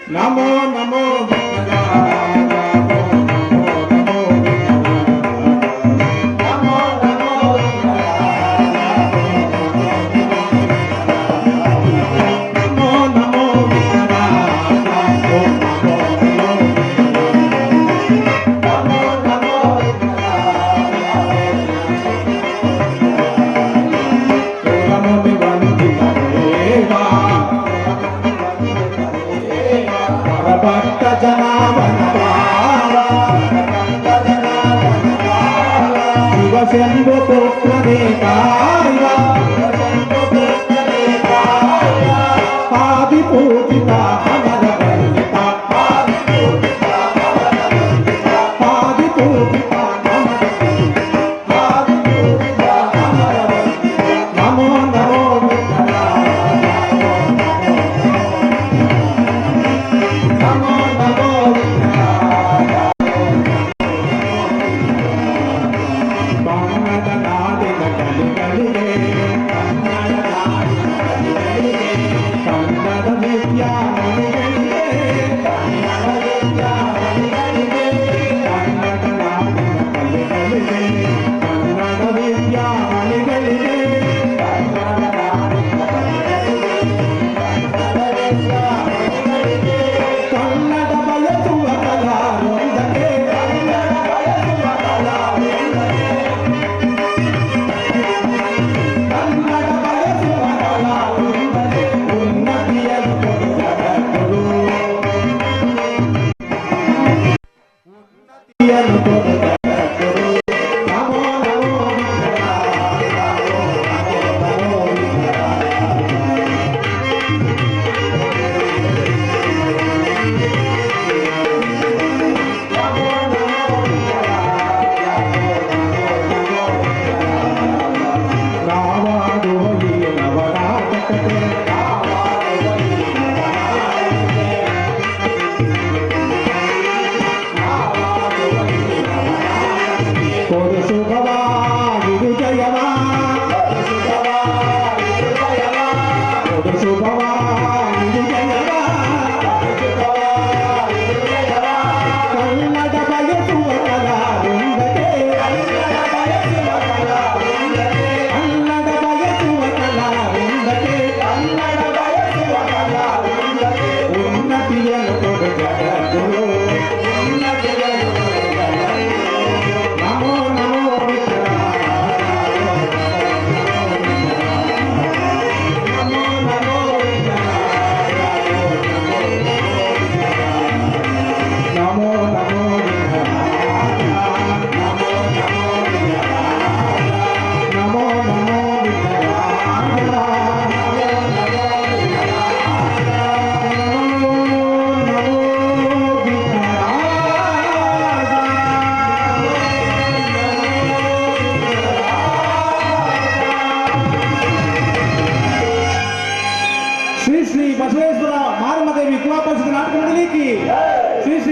नमो नमो शंभु पुत्र देवाया आदि पूजिता अमर वंदिता आदि पूजिता अमर वंदिता नमो नमो नमो नमो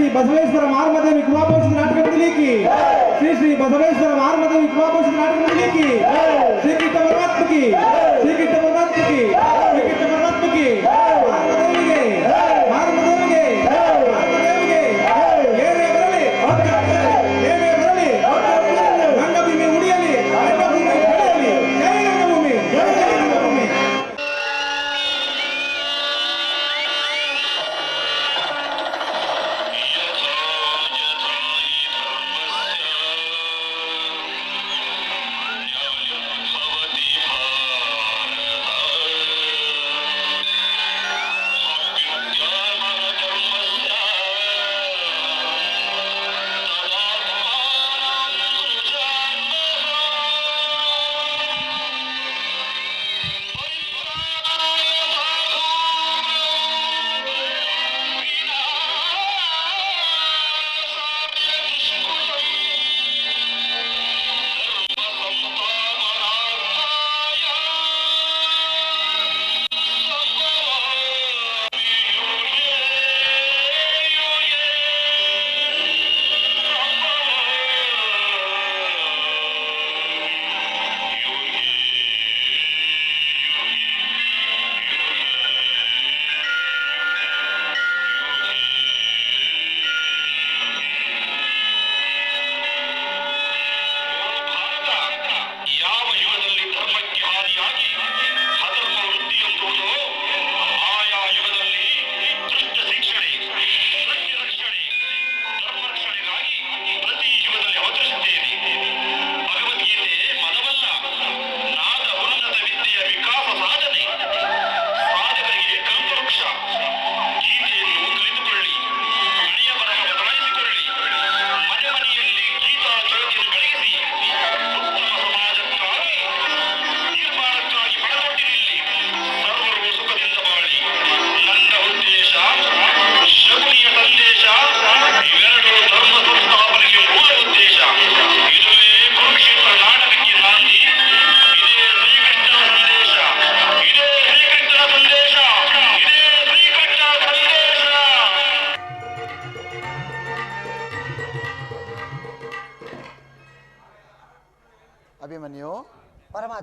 बसवेश्वर मारमदेवी कुवापोषित नाटक मंडली की श्री बसवेश्वर मारमदेवी कुवापोषित नाटक मंडली की श्री कृष्ण परमात्मा की श्री कृष्ण परमात्मा की श्री कृष्ण परमात्मा की मारमदेवी के मारमदेवी के मारमदेवी के ये रे बरली ये रे बरली रंगभूमि उड़ियली रंगभूमि ಬೆಳೆಯಲಿ ಜೈ ರಂಗಭೂಮಿ ಜೈ ರಂಗಭೂಮಿ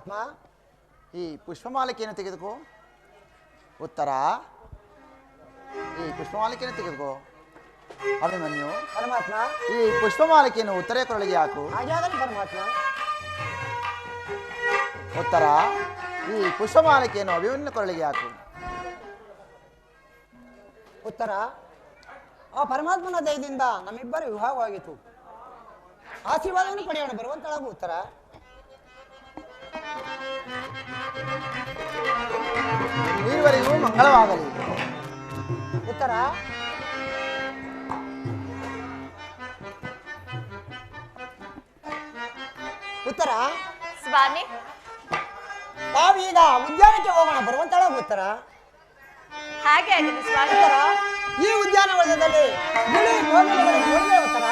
ಪರಮಾತ್ಮ. ಈ ಪುಷ್ಪಮಾಲಿಕೆಯನ್ನು ತೆಗೆದುಕೋ. ಉತ್ತರ. ಈ ಪುಷ್ಪಮಾಲಿಕೆಯನ್ನು ತೆಗೆದುಕೋ. ಅಭಿಮನ್ಯು ಪರಮಾತ್ಮ. ಈ ಪುಷ್ಪಮಾಲಿಕೆಯನ್ನು ಉತ್ತರ ಕೊರಳಿಗೆ ಹಾಕು. ಹಾಗಾಗಲಿ ಪರಮಾತ್ಮ. ಉತ್ತರ. ಈ ಪುಷ್ಪಮಾಲಿಕೆಯನ್ನು ಅಭಿಮನ್ಯು ಕೊರಳಿಗೆ ಹಾಕು. ಉತ್ತರ. ಆ ಪರಮಾತ್ಮನ ದಯದಿಂದ ನಮ್ಮಿಬ್ಬರ ವಿವಾಹವಾಗಿತ್ತು. ಆಶೀರ್ವಾದವನ್ನು ಪಡೆಯೋಣ ಬರುವಂತಳಾಗು. ಉತ್ತರ. ಈವರೆಗೂ ಮಂಗಳವಾಗಲಿ. ಉತ್ತರ. ಉತ್ತರ. ಸ್ವಾಮಿ, ತಾವೀಗ ಉದ್ಯಾನಕ್ಕೆ ಹೋಗೋಣ ಬರುವಂತಳಾಗು. ಉತ್ತರ. ಹಾಗೆ ಆಗಲಿ ಸ್ವಾಮಿ. ಉತ್ತರ. ಈ ಉದ್ಯಾನವನದಲ್ಲಿ ಗಿಳಿ ಕೋಗಿಲೆಗಳು ನೋಡಿದೆ. ಉತ್ತರ.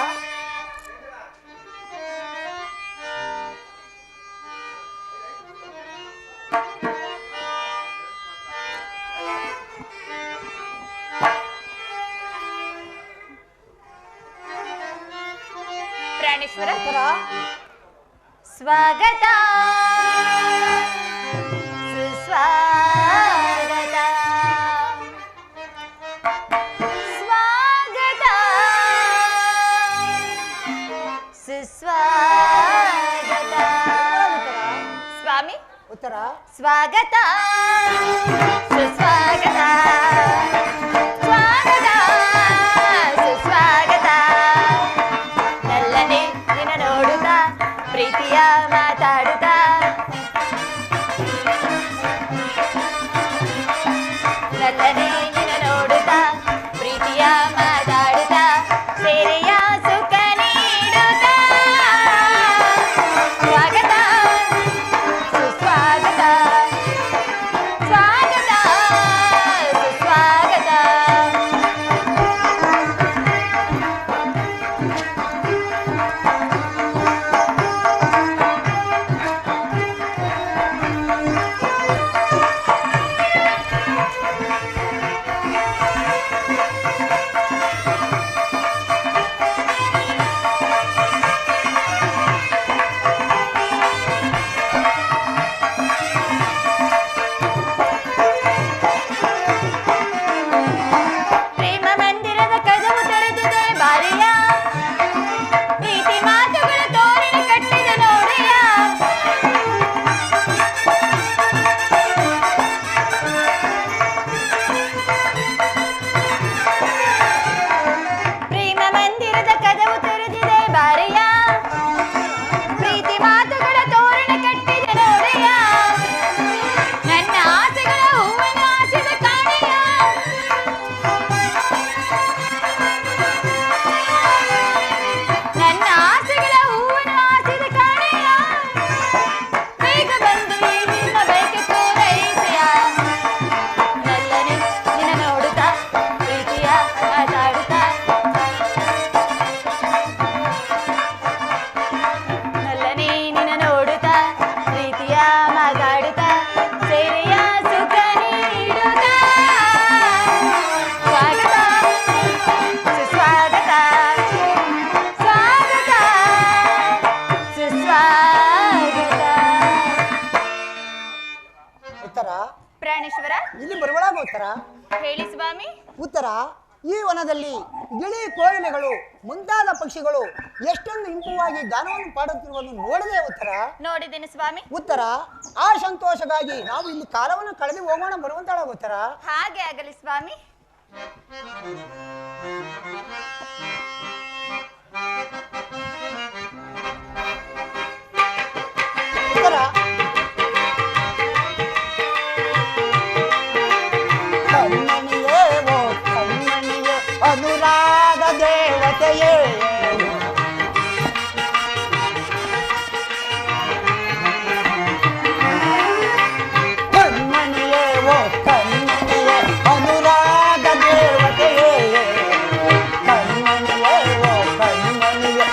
ಪ್ರಾಣೇಶ್ವರ, ಉತ್ತರ. ಸ್ವಾಗತ ಸುಸ್ವಾಗತ ಸ್ವಾಗತ ಸುಸ್ವಾಗತ. ಸ್ವಾಮಿ, ಉತ್ತರ. ಸ್ವಾಗತ ಸುಸ್ವಾಗತ ಸ್ವಾಗತ ಸುಸ್ವಾಗತ. ನಲ್ಲನೆ ನಿನ್ನ ನೋಡುತ್ತಾ ಪ್ರೀತಿಯ ಮಾತಾಡುತ್ತಾ ನಲ್ಲನೆ ನಿನ್ನ ನೋಡುತ್ತಾ ಪ್ರೀತಿಯ ಮಾತಾಡುತ್ತಾ ಸೇರೆಯ ಸುಖ ನೀಡುತ್ತಾ ಸ್ವಾಗತ ಸುಸ್ವಾಗತ ಸ್ವಾಗತ ಸುಸ್ವಾಗತ. ಪ್ರೇಮ ಮಂದಿರದ ಕದವು ತೆರೆದಿದೆ ಬಾರಿಯ ಪ್ರೀತಿ ಮಾತುಗಳ ತೋರಣ ಕಟ್ಟಿದೆ ನೋಡೆಯ. ಪ್ರೇಮ ಮಂದಿರದ ಕದವು ತೆರೆದಿದೆ ಬಾರಿಯ ಪ್ರೀತಿ ಮಾತುಗಳ ತೋರಣ ಕಟ್ಟಿದೆ ನೋಡೆಯ. ನನ್ನ ಆಸೆಗಳ ಹೂವನ್ನು ಆಸೆದ ಕಾಣೆಯ. ನನ್ನ ಆಸೆಗಳ ಹೂವನ್ನು ಆಸೆದ ಕಾಣೆಯ. ಬೇಗ ಬಂದು ಈ ನಿನ್ನ ಬಯಕೆ ಪೂರೈಸೆಯ. ನಲ್ಲನೆ ನಿನ್ನ ನೋಡುತ್ತಾ ಪ್ರೀತಿಯ ಮಾತಾಡುತ್ತಾ ನಲ್ಲನೆ ನಿನ್ನ ನೋಡುತ್ತಾ ಪ್ರೀತಿಯ ಮಾತಾಡುತ್ತಾ ಸೇರೆಯ ಸುಖ ನೀಡುತ್ತಾ ಸ್ವಾಗತ ಸುಸ್ವಾಗತ ಸ್ವಾಗತ ಸುಸ್ವಾಗತ. ಉತ್ತರ. ಪ್ರಾಣೇಶ್ವರ, ಇಲ್ಲಿ ಬರುವಳಾಗ. ಉತ್ತರ. ಹೇಳಿ ಸ್ವಾಮಿ. ಉತ್ತರ. ಈ ವನದಲ್ಲಿ ಗಿಳಿ ಕೋಗಿಲೆಗಳು ಮುಂತಾದ ಪಕ್ಷಿಗಳು ಎಷ್ಟೊಂದು ಇಂಪುವಾಗಿ ಗಾನವನ್ನು ಪಾಡುತ್ತಿರುವುದನ್ನು ನೋಡಿದೆ. ಉತ್ತರ. ನೋಡಿದ್ದೇನೆ ಸ್ವಾಮಿ. ಉತ್ತರ. ಆ ಸಂತೋಷಕ್ಕಾಗಿ ನಾವು ಇಲ್ಲಿ ಕಾಲವನ್ನು ಕಳೆದು ಹೋಗೋಣ ಬರುವಂತಳ. ಉತ್ತರ. ಹಾಗೆ ಆಗಲಿ ಸ್ವಾಮಿ. ಉತ್ತರ. ಕಣ್ಮಣಿಯೇ ಓ ಕಣ್ಮಣಿಯೇ ಅನುರಾಗ ದೇವತೆಯೇ ಕಣ್ಮಣಿಯೇ ಓ ಕಣ್ಮಣಿಯೇ ಅನುರಾಗ ದೇವತೆಯೇ ಕಣ್ಮಣಿಯೇ ಓ ಕಣ್ಮಣಿಯೇ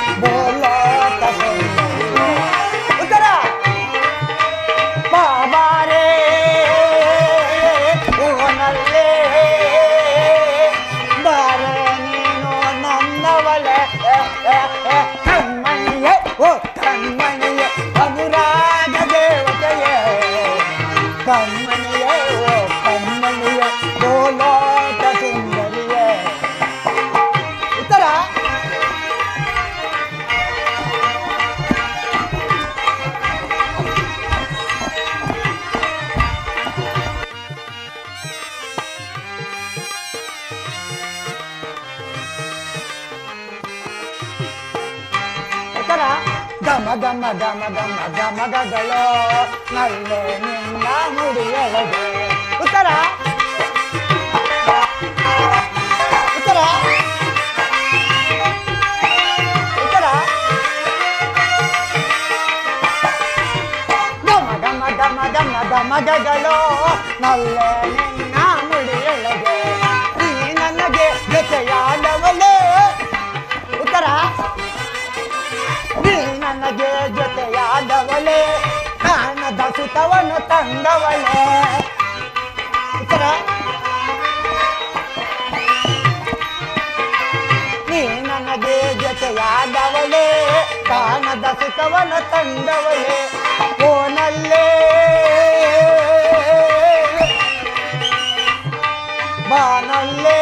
ಕಣ್ಮಣಿಯೇ ಓ ಕಣ್ಮಣಿಯೇ ಗೋಲೋಕ ಸುಂದರಿಯೇ. ಉತ್ತರ ಗಮ ಗಮ ಗಮ ಗಮ ಗಮಗಗಳು ನಲ್ಲೆ ನಿನ್ನ ಮುಡಿಯೊಳಗೆ. ಉತ್ತರ ಉತ್ತರ ಉತ್ತರ ಗಮ ಗಮ ಗಮ ಗಮ ಗಮಗಗಳು ನಲ್ಲೆ ನಿನ್ನ ಮುಡಿಯೊಳಗೆ ನೀ ನನಗೆ ಜೊತೆಯಾದವಳೇ. ಉತ್ತರ ನನಗೆ ಜೊತೆಯಾದವಳೇ ಕಾಣದ ಸುತವನ್ನು ತಂದವಳೇ. ಉತ್ತರ ನೀ ನನಗೆ ಜೊತೆಯಾದವಳೇ ಕಾಣದ ಸುತವನ್ನು ತಂದವಳೇ. ಓನಲ್ಲೇ ಬಾನಲ್ಲೇ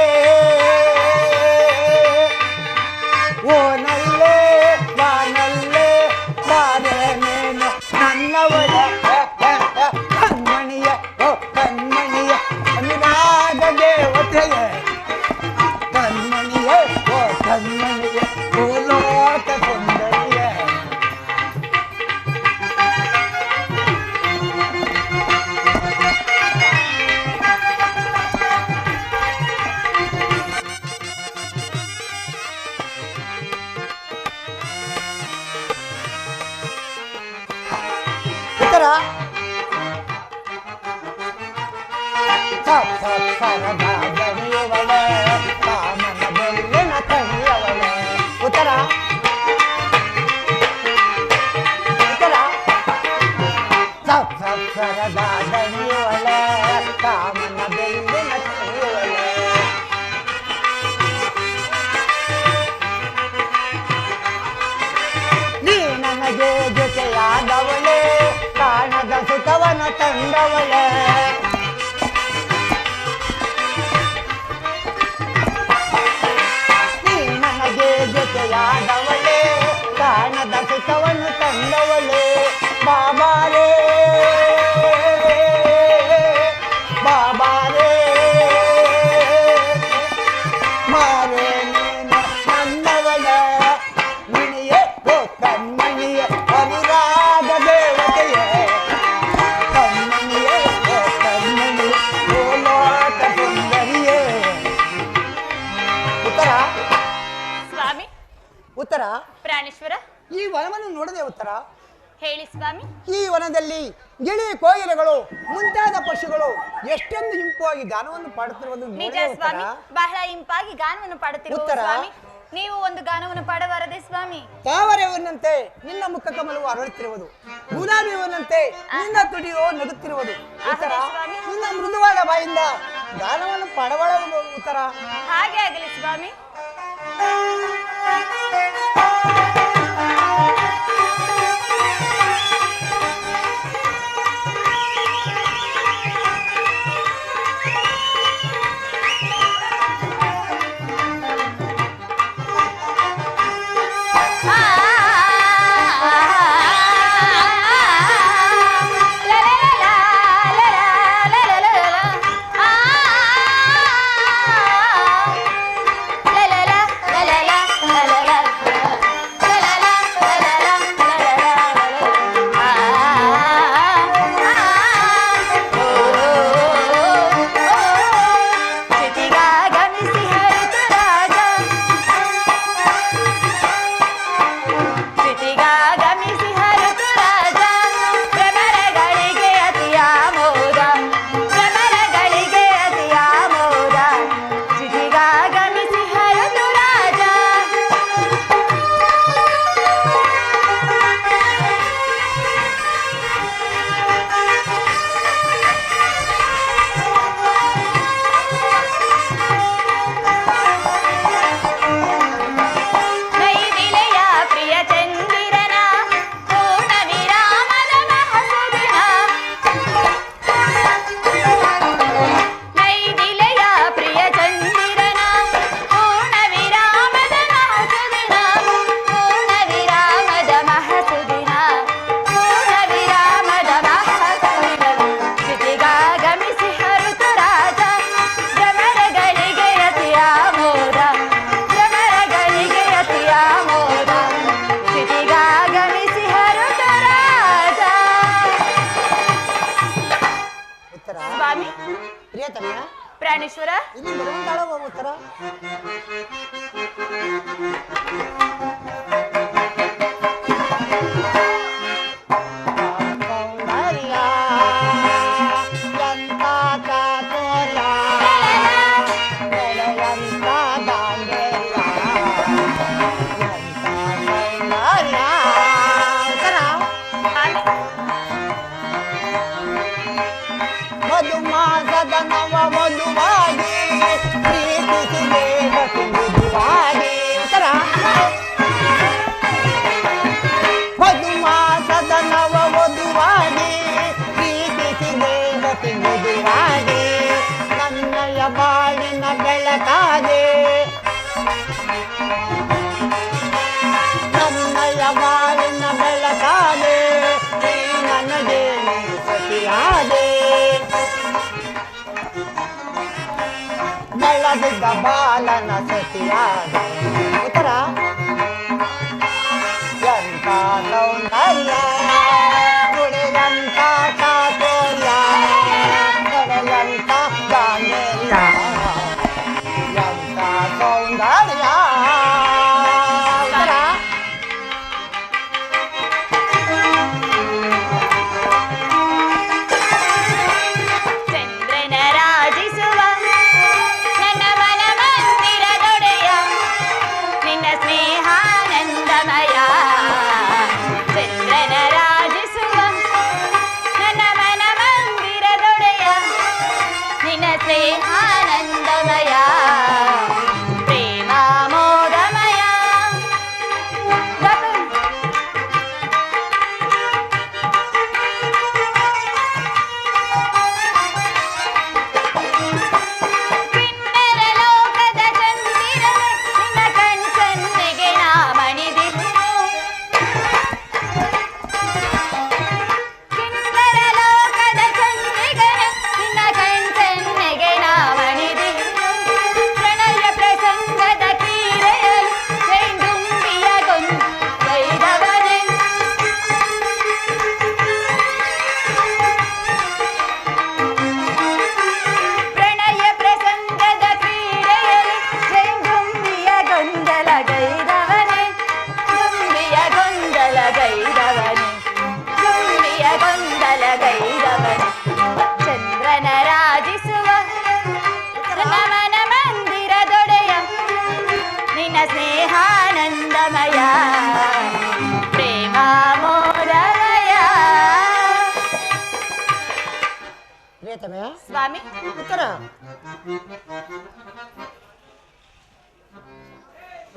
ಓನಲ್ಲೇ ಬಾನಲ್ಲೇ ಬಾರೆ ನೇನು ನನ್ನವಳೆ ಕಣ್ಮಣಿಯ ಓ ಕಣ್ಮಣಿಯ ಅನುರಾಗ ದೇವತೆಯೇ ಕಣ್ಮಣಿಯೇ ಓ ಕಣ್ಮಣಿಯ ಗೋಲೋಕ ಸುಂದರಿಯೇ. ಉತ್ತರ ಸರದ ದಣಿಯವಳೆ ಕಾಮನ ಬೆಲ್ಲಿನ ತಣಿಯವಳೆ. ಉತ್ತರ ಉತ್ತರ ಸರದ ದಣಿಯವಳೆ ಕಾಮನ ಬೆಲ್ಲಿನ ತಣಿಯವಳೆ. ನೀ ನನಗೆ ಜೊತೆಯಾದವಳೇ ಕಾಣದ ಸುಖವನ ತಂದವಳೇ. ನೀ ನನಗೆ ಜೊತೆಯಾದವಳೇ ಕಾಣದ ಸುಖವನ್ನು ತಂದವಳೇ. ಬಾಬಾರೇ ಬಾಬಾರೇ ಮಾರೇ ನೀನು ನನ್ನವಳೇ ಮಣಿಯೇ ಓ ಕಣ್ಮಣಿಯೇ ಅನುರಾಗ ದೇವತೆಯೇ ಕಣ್ಮಣಿಯೇ ಓ ಕಣ್ಮಣಿಯೇ ಗೋಲೋಕ ಸುಂದರಿಯೇ. ಉತ್ತರ ಸ್ವಾಮಿ. ಉತ್ತರ ಪ್ರಾಣೇಶ್ವರ ಈ ವನವನ್ನು ನೋಡದೆ. ಉತ್ತರ ಹೇಳಿ ಸ್ವಾಮಿ. ಈ ವನದಲ್ಲಿ ಗಿಳಿ ಕೋಗಿಲೆಗಳು ಮುಂತಾದ ಪಕ್ಷಿಗಳು ಎಷ್ಟೊಂದು ಇಂಪಾಗಿ ಗಾನವನ್ನು ಪಾಡುತ್ತಿರುವುದು ನಿಜ ನೋಡದೆ. ಉತ್ತರ ಸ್ವಾಮಿ, ಬಹಳ ಇಂಪಾಗಿ ಗಾನವನ್ನು ಪಾಡುತ್ತಿರುವ ಉತ್ತರ ಸ್ವಾಮಿ. ನೀವು ಒಂದು ಗಾನವನ್ನು ಪಾಡಬಾರದೆ ಸ್ವಾಮಿ? ತಾವರೆ ಹೂವಿನಂತೆ ನಿನ್ನ ಮುಖ ಕಮಲವು ಅರಳುತ್ತಿರುವುದು, ಗುಲಾಬಿ ಹೂವಿನಂತೆ ನಿನ್ನ ತುಟಿಯು ನಗುತ್ತಿರುವುದು. ಉತ್ತರ ಸ್ವಾಮಿ. ನಿನ್ನ ಮೃದುವಾದ ಬಾಯಿಂದ ಗಾನವನ್ನು ಪಾಡಬಾರದು. ಉತ್ತರ ಹಾಗೆ ಆಗಲಿ ಸ್ವಾಮಿ. ಸ್ವಾಮಿ ಪ್ರಿಯತಮೆ ಪ್ರಾಣೇಶ್ವರ ಇಲ್ಲಿ ಬರುವಂತಾಳ ಉತ್ತರ ಮಧುಮಾಸದ ನವ ಮಧುವಾಗಿ ಪ್ರೀತಿಸಿದೆ ಮೃದುವಾಗಿ ಉತ್ತರ ಮಧುಮಾಸದ ನವ ಮಧುವಾಗಿ ಪ್ರೀತಿಸಿದೆ ಮೃದುವಾಗಿ ನನ್ನಯ ಬಾಳಿನ ಬೆಳಕಾದೆ ನನ್ನಯ ಬಾಳಿನ ಬೆಳಕಾದೆ ನೀ ನನಗೆ ಸತಿಯಾದೆ ಬೆಳಗಿದ್ದ ಬಾಲನ ಸತಿಯಾದ ಉತ್ತರ ಎಂತ ಸೌಂದರ್ಯ ಕುಡಿದಂತ ಚಾತುರ್ಯ ಕಡೆಯಂತ ಗಾಂಧರ್ಯ ಎಂತ ಸೌಂದರ್ಯ ಉತ್ತರ ಚಂದ್ರನ ರಾಜಿಸುವ ನನ್ನ ಮನ ಮಂದಿರದೊಡೆಯ ನಿನ್ನ ಸ್ನೇಹಾನಂದಮಯ ಚಂದ್ರನ ರಾಜಿಸುವ ನನ್ನ ಮನ ಮಂದಿರದೊಡೆಯ ನಿನ್ನ ಸ್ನೇಹಾನಂದಮಯ ಪ್ರೇಮಾಮೋದಮಯ ಕಿನ್ನರ ಲೋಕದ ಚಂದಿರ ನಿನ್ನ ಕಣ್ಸನ್ನೆಗೆ ನಾ ಮಣಿದಿರುವೆನು ಕಿನ್ನರ ಲೋಕದ ಚಂದಿಗನ ನಿನ್ನ ಕಣ್ಸನ್ನೆಗೆ ನಾ ಮಣಿದಿರುವೆನು ಪ್ರಣಯ ಪ್ರಸಂಗದ ಕ್ರೀಡೆಯಲು ಸೈಂದುಂಬಿಯ ಗೊಂದೈದವನೇ ಪ್ರಣಯ ಪ್ರಸಂಗದ ಕ್ರೀಡೆಯಲ್ಲಿ ಸೈಂದುಂಬಿಯ ಗೊಂದಲಗೈದವನೇ ದುಂಬಿಯ ಗೊಂದಲಗೈದವನೇ ದುಂಬಿಯ ಗೊಂದಲಗೈದವನೇ ಚಂದ್ರನ ರಾಜಿಸುವ ನನ್ನ ಮನ ಮಂದಿರದೊಡೆಯ ನಿನ್ನ ಸ್ನೇಹಾನಂದಮಯ ಪ್ರೇಮಾಮೋದಮಯ ಪ್ರಿಯತಮೆ ಸ್ವಾಮಿ ಉತ್ತರ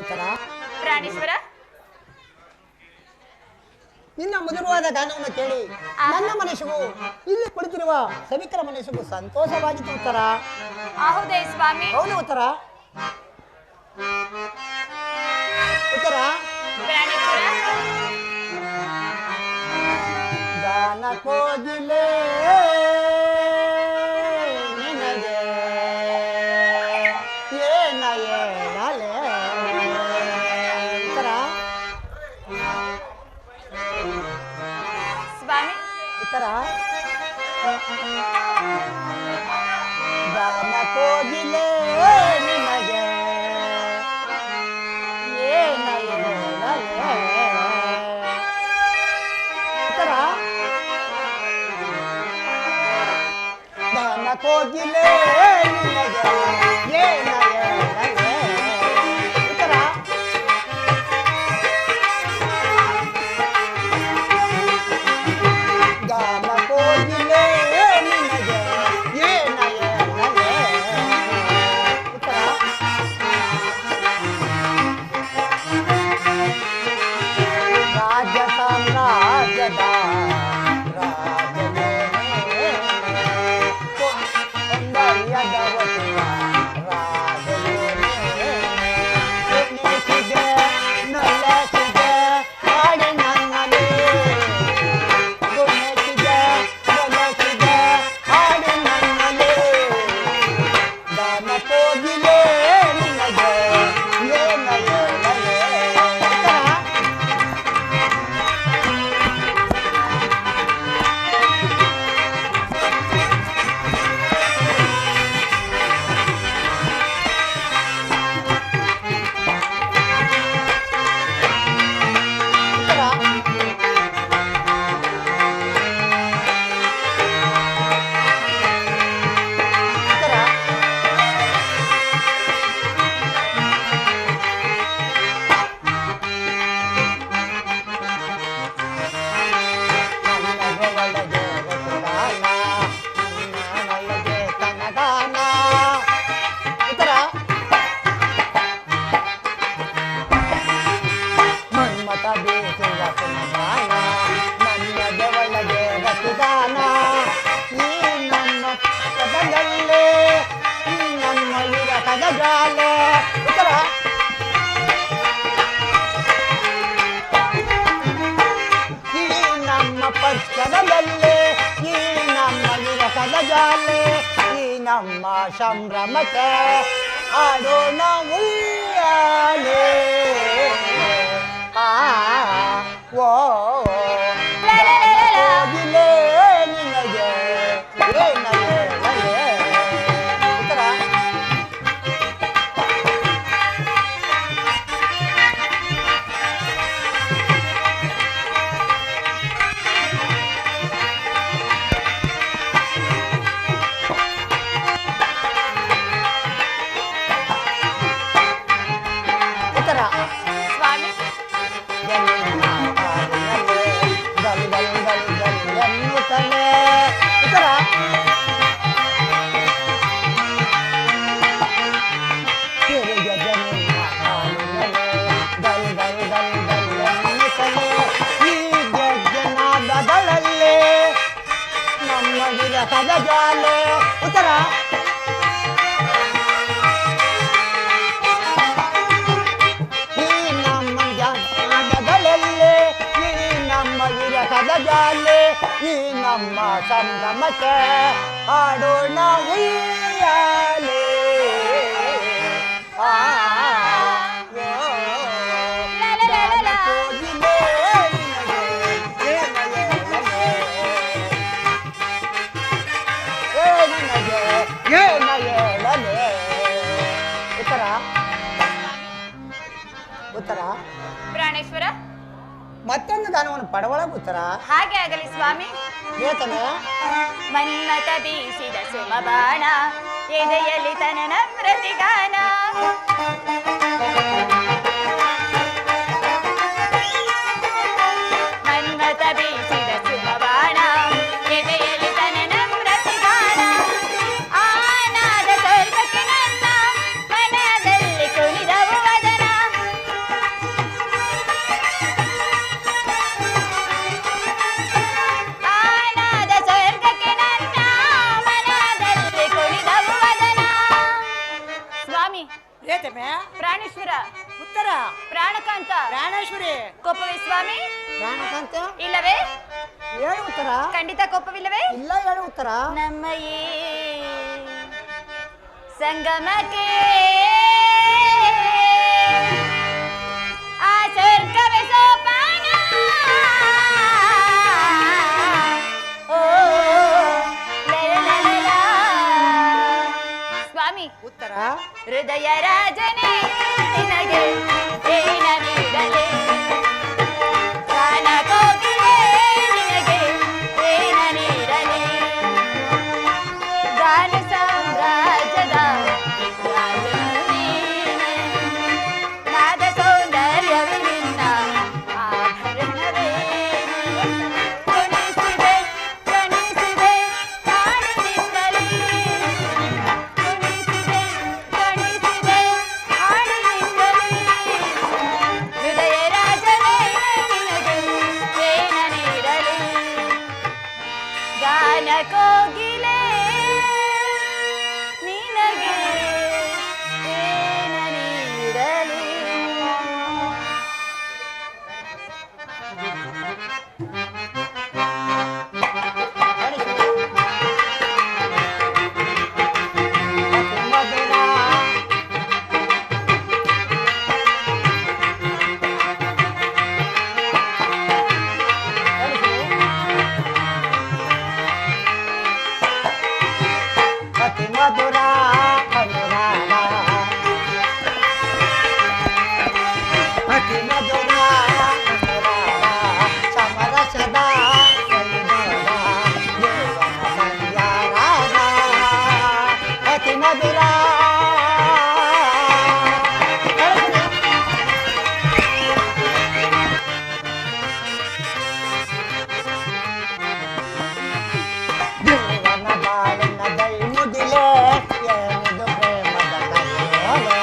ಉತ್ತರ ಪ್ರಾಣೇಶ್ವರ ನಿನ್ನ ಮಧುರವಾದ ಗಾನವನ್ನು ಕೇಳಿ ನನ್ನ ಮನಸ್ಸಿಗೂ ಇಲ್ಲಿ ಕುಳಿತಿರುವ ಸಭಿಕರ ಮನಸ್ಸಿಗೂ ಸಂತೋಷವಾಗಿತ್ತು ಉತ್ತರ ಹೌದೇ ಸ್ವಾಮಿ ಹೌದು ಉತ್ತರ ಉತ್ತರ ಪ್ರಾಣೇಶ್ವರ ಗಾನ ಕೋಗಿಲೆ ನಿನಗೆ ಏನ ಹೇಳಲೆ ಉತ್ತರ ಸ್ವಾಮಿ ಉತ್ತರ ಗಾನ ಕೋಗಿಲೆ ನಿನಗೆ ಏನ ಹೇಳಲೆ ಉತ್ತರ ಗಾನ ಕೋಗಿಲೆ ನಿನಗೆ ಏನ ಹೇಳಲೆ ಉತ್ತರ ಗಾನ ಕೋಗಿಲೆ ನಿನಗೆ ಏನ ಹೇಳಲೆ ಉತ್ತರ ರಾಜ್ಯ ಸಾಮ್ರಾಜ್ಯದ ರಾಜನೇ ಕೊಂಡಯ್ಯದ ವಸುವ ರಾಜ ನಮ್ಮ ಸಂಭ್ರಮಕ್ಕೆ ಆಡೋಣ ಉಯ್ಯಾಲೆ. ಆ ಓ ಕೋಗಿಲೆ ನಿನಗೆ ಏನಗೆ ಉತ್ತರ. ಉತ್ತರ ಸ್ವಾಮಿ ಎನ್ನುತ್ತಲೇ. ಉತ್ತರ ತಿರುಗ ಜನಿನ ಕಾಲಿನಲೆ ಗಲ್ ಗಲ್ ಗಲ್ ಗಲ್ ಎನ್ನುತ್ತಲೇ. ಈ ಗಜ್ಜನಾದಗಳಲ್ಲೇ ನಮ್ಮ ವಿರಹದ ಜಾಲೆ. ಉತ್ತರ ಈ ನಮ್ಮ ಜಾನದಗಳಲ್ಲೇ ಈ ನಮ್ಮ ವಿರಹದ ಜಾಲೆ. ಈ ನಮ್ಮ ಸಂಭ್ರಮಕ್ಕೆ ಆಡೋಣ ಉಯ್ಯಾಲೆ. ಆ ಓ ಕೋಗಿಲೆ ನಿನಗೆ ಏನಗೆ ನಿನಗೆ ಏನ ಹೇಳಲೆ. ಉತ್ತರ ಉತ್ತರ ಪ್ರಾಣೇಶ್ವರ, ಮತ್ತೊಂದು ಗಾನವನ್ನು ಪಡವಳಗ. ಉತ್ತರ ಹಾಗೆ ಆಗಲಿ ಸ್ವಾಮಿ. ವೇತನ ಮನ್ಮತ ಬೀಸಿದ ಸುಮಬಾಣ ಎದೆಯಲ್ಲಿ ತನನ ಪ್ರತಿಗಾನ. ಮನ್ಮತ ಬೀಸಿದ ಸುಮಬಾಣ ಎದೆಯಲ್ಲಿ ತನನ ಪ್ರತಿಗಾನ. ಆನಾದ ಸ್ವರ್ಗಕ್ಕೆ ನನ್ನ ಮನದಲ್ಲಿ ಕುಣಿದವು ವದನ. ಆನಾದ ಸ್ವರ್ಗಕ್ಕೆ ನನ್ನ ಮನದಲ್ಲಿ ಕುಣಿದವು ವದನ. ಸ್ವಾಮಿ ರೇತಮೆ ಪ್ರಾಣೇಶ್ವರ, ಉತ್ತರ ಪ್ರಾಣಕಾಂತ, ಪ್ರಾಣೇಶ್ವರಿ ಕೋಪವೇ ಸ್ವಾಮಿ? ಪ್ರಾಣಕಾಂತ ಇಲ್ಲವೇ? ಹೇಳು ಉತ್ತರ. ಖಂಡಿತ ಕೋಪವಿಲ್ಲವೇ? ಇಲ್ಲ ಹೇಳು ಉತ್ತರ. ನಮ್ಮ ಈ ಸಂಗಮಕ್ಕೆ ಆ ಸ್ವರ್ಗವೇ ಸೋಪಾನ. ಓ ಲಲಲಲಲ. ಸ್ವಾಮಿ ಉತ್ತರ ಹೃದಯ ರಾಜನೇ ನಿನಗೆ ಏನ ನೀಡಲೇ. ಗಾನ ಕೋಗಿಲೆ ನಿನಗೆ ಏನ ನೀಡಲೇ. ಗಾನ ಸಾಮ್ರಾಜ್ಯದ ರಾಜನು ನೀನೆ. ನಾದ ಸೌಂದರ್ಯವೇ ನಿನ್ನ ಆಭರಣವೇ. ಕುಣಿಸಿದೆ ಕುಣಿಸಿದೆ ಹಾಡಿನಿಂದಲೇ. ಕುಣಿಸಿದೆ ಕುಣಿಸಿದೆ ಹಾಡಿನಿಂದಲೇ. ಹೃದಯ ರಾಜನೇ ನಿನಗೆ ಏನ ನೀಡಲಿ. ಗಾನ ಕೋಗಿಲೆ ನಿನಗೆ ಏನ ನೀಡಲಿ. ಮಧುರ ಅತಿ ಮಧುರ ಅನುರಾಗ. ಅತಿ ಮಧುರ ಅನುರಾಗ ಸಮರಸದ ಸವಿನೋದ ದೇವನ ಸಂಧ್ಯಾರಾಗ. ಅತಿ ಮಧುರ ದೇವನ ಬಾಳಿನ ದೈ ಮುಗಿಲೆ ಏನಿದು ಪ್ರೇಮದ ಕರೆಯೋಲೆ.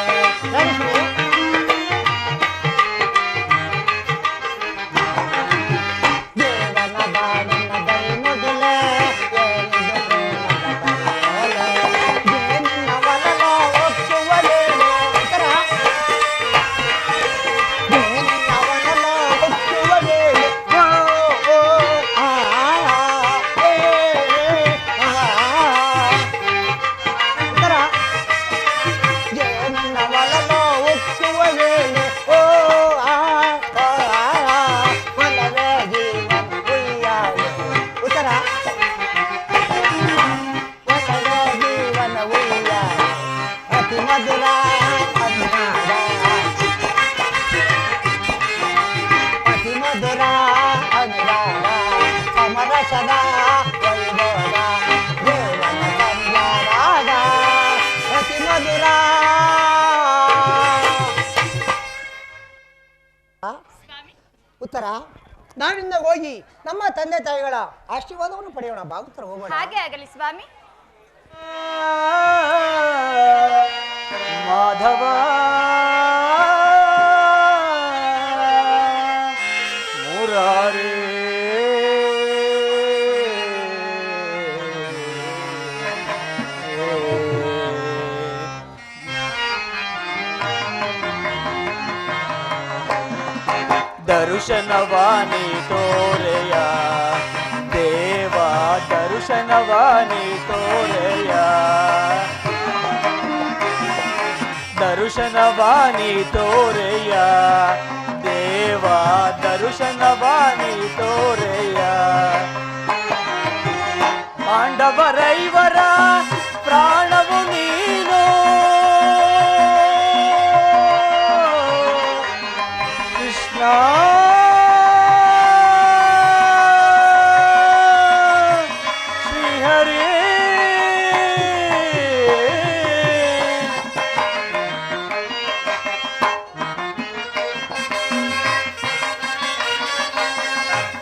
ದೇವನ ಬಾಳಿನ ದೈ ಮುಗಿಲೆ ಏನಿದು ಪ್ರೇಮದ ಕರೆಯೋಲೆ. ಜೇನಿನ ಒಲ ಮಧುರ ಅನುರಾಗ ಅತಿ ಮಧುರ ಅನುರಾಗ ಸಮರಸದ ವೈಭೋಗ ದೇವನ ಸಂಧ್ಯಾರಾಗ ಅತಿ ಮಧುರ. ಉತ್ತರ ನಾವಿಂದ ಹೋಗಿ ನಮ್ಮ ತಂದೆ ತಾಯಿಗಳ ಆಶೀರ್ವಾದವನ್ನು ಪಡೆಯೋಣ. ಭಾಗವತರ ಹೋಗೋಣ. ಹಾಗೆ ಆಗಲಿ ಸ್ವಾಮಿ. ಮಾಧವ ಮುರಾರೇ ದರ್ಶನವಾನಿ ತೋರೆಯ ದೇವ ದರ್ಶನವಾನಿ ತೋರೆಯ ದರ್ಶನವಾನಿ ತೋರೆಯ ದೇವ ದರ್ಶನವಾನಿ ತೋರೆಯ ಪಾಂಡವರೈವರ ಪ್ರಾಣವು ನೀನು ಕೃಷ್ಣ ಶ್ರೀಹರಿ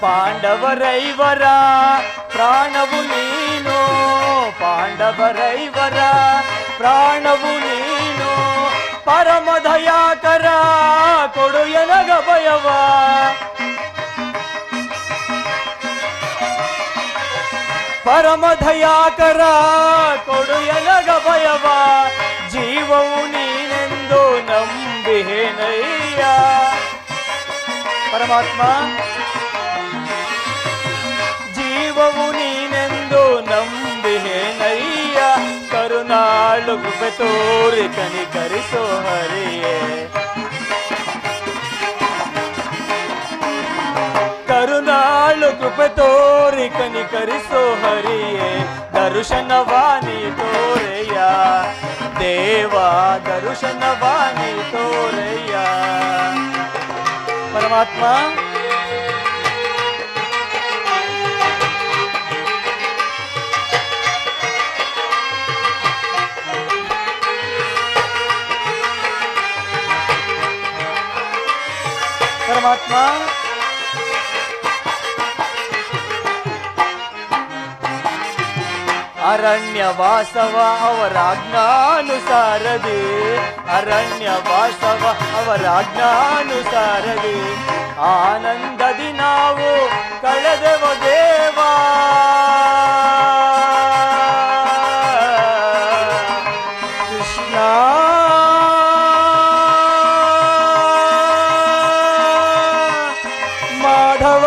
ಪಾಂಡವರೈವರ ಪ್ರಾಣವು ನೀನು ಪಾಂಡವರೈವರ ಪ್ರಾಣವು ನೀನು ಪರಮ ದಯಾಕರ ಕೊಡು ಎನಗ ಭಯವ ಪರಮ ದಯಾಕರ ಕೊಡು ಎನಗ ಭಯವ ಜೀವವು ನೀನೆಂದು ನಂಬಿಹೇನಯ್ಯ ಪರಮಾತ್ಮ ಜೀವವು ನೀನೆಂದು ನಂಬಿಹೇನಯ್ಯ ಕರುಣಾಳು ಕೃಪೆ ತೋರಿ ಕನಿಕರಿಸೋ ಹರಿಯೇ ಕರುಣಾಳು ಕೃಪೆ ತೋರಿ ಕನಿಕರಿಸೋ ಹರಿಯೇ ದರ್ಶನವಾನಿ ತೋರೆಯ ದೇವ ದರ್ಶನವಾನಿ ತೋರೆಯ ಪರಮಾತ್ಮ ಪರಮಾತ್ಮ ಅರಣ್ಯವಾಸವ ಅವರ ಆಜ್ಞಾನುಸಾರದಿ ಅರಣ್ಯವಾಸವ ಅವರ ಆಜ್ಞಾನುಸಾರದಿ ಆನಂದದಿ ನಾವು ಕಳೆದೆವ ದೇವಾ ಕೃಷ್ಣ ಮಾಧವ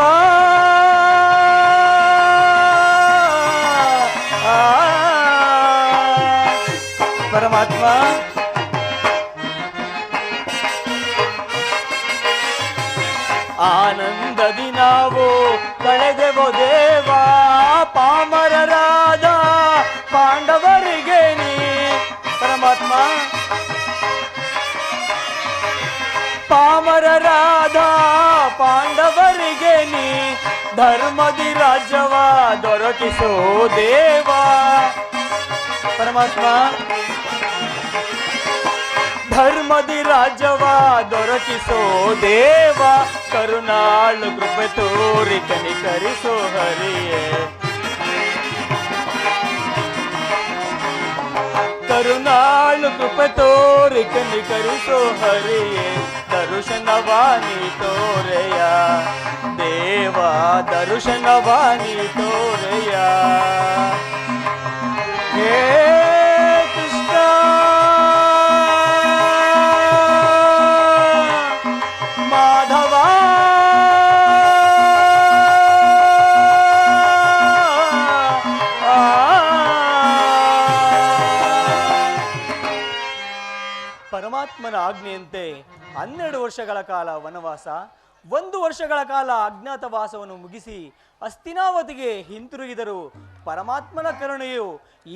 ಪರಮಾತ್ಮ ಆನಂದದಿ ನಾವು ಕಳೆದೆವೋ ದೇವ ಪಾಮರರಾದ ಪಾಂಡವರಿಗೆ ನೀ ಪರಮಾತ್ಮ ಪಾಮರರಾದ ಪಾಂಡವರಿಗೆ ನೀ ಧರ್ಮದಿ ರಾಜ್ಯವ ದೊರಕಿಸೋ ದೇವ ಪರಮಾತ್ಮ ಧರ್ಮದಿ ರಾಜ್ಯವ ದೊರಕಿಸೋ ದೇವ ಕರುಣಾಳು ಕೃಪೆ ತೋರಿ ಕನಿಕರಿಸೋ ಹರಿಯೇ ಕರುಣಾಳು ಕೃಪೆ ತೋರಿ ಕನಿಕರಿಸೋ ಹರಿಯೇ ದರ್ಶನವಾನಿ ತೋರೆಯ ದೇವ ದರ್ಶನವಾನಿ ತೋರೆಯ ಹೇ ಕೃಷ್ಣ ಮಾಧವ ಪರಮಾತ್ಮನ ಆಜ್ಞೆಯಂತೆ 12 ವರ್ಷಗಳ ಕಾಲ ವನವಾಸ 1 ವರ್ಷಗಳ ಕಾಲ ಅಜ್ಞಾತವಾಸವನ್ನು ಮುಗಿಸಿ ಹಸ್ತಿನಾವತಿಗೆ ಹಿಂತಿರುಗಿದರು. ಪರಮಾತ್ಮನ ಕರುಣೆಯು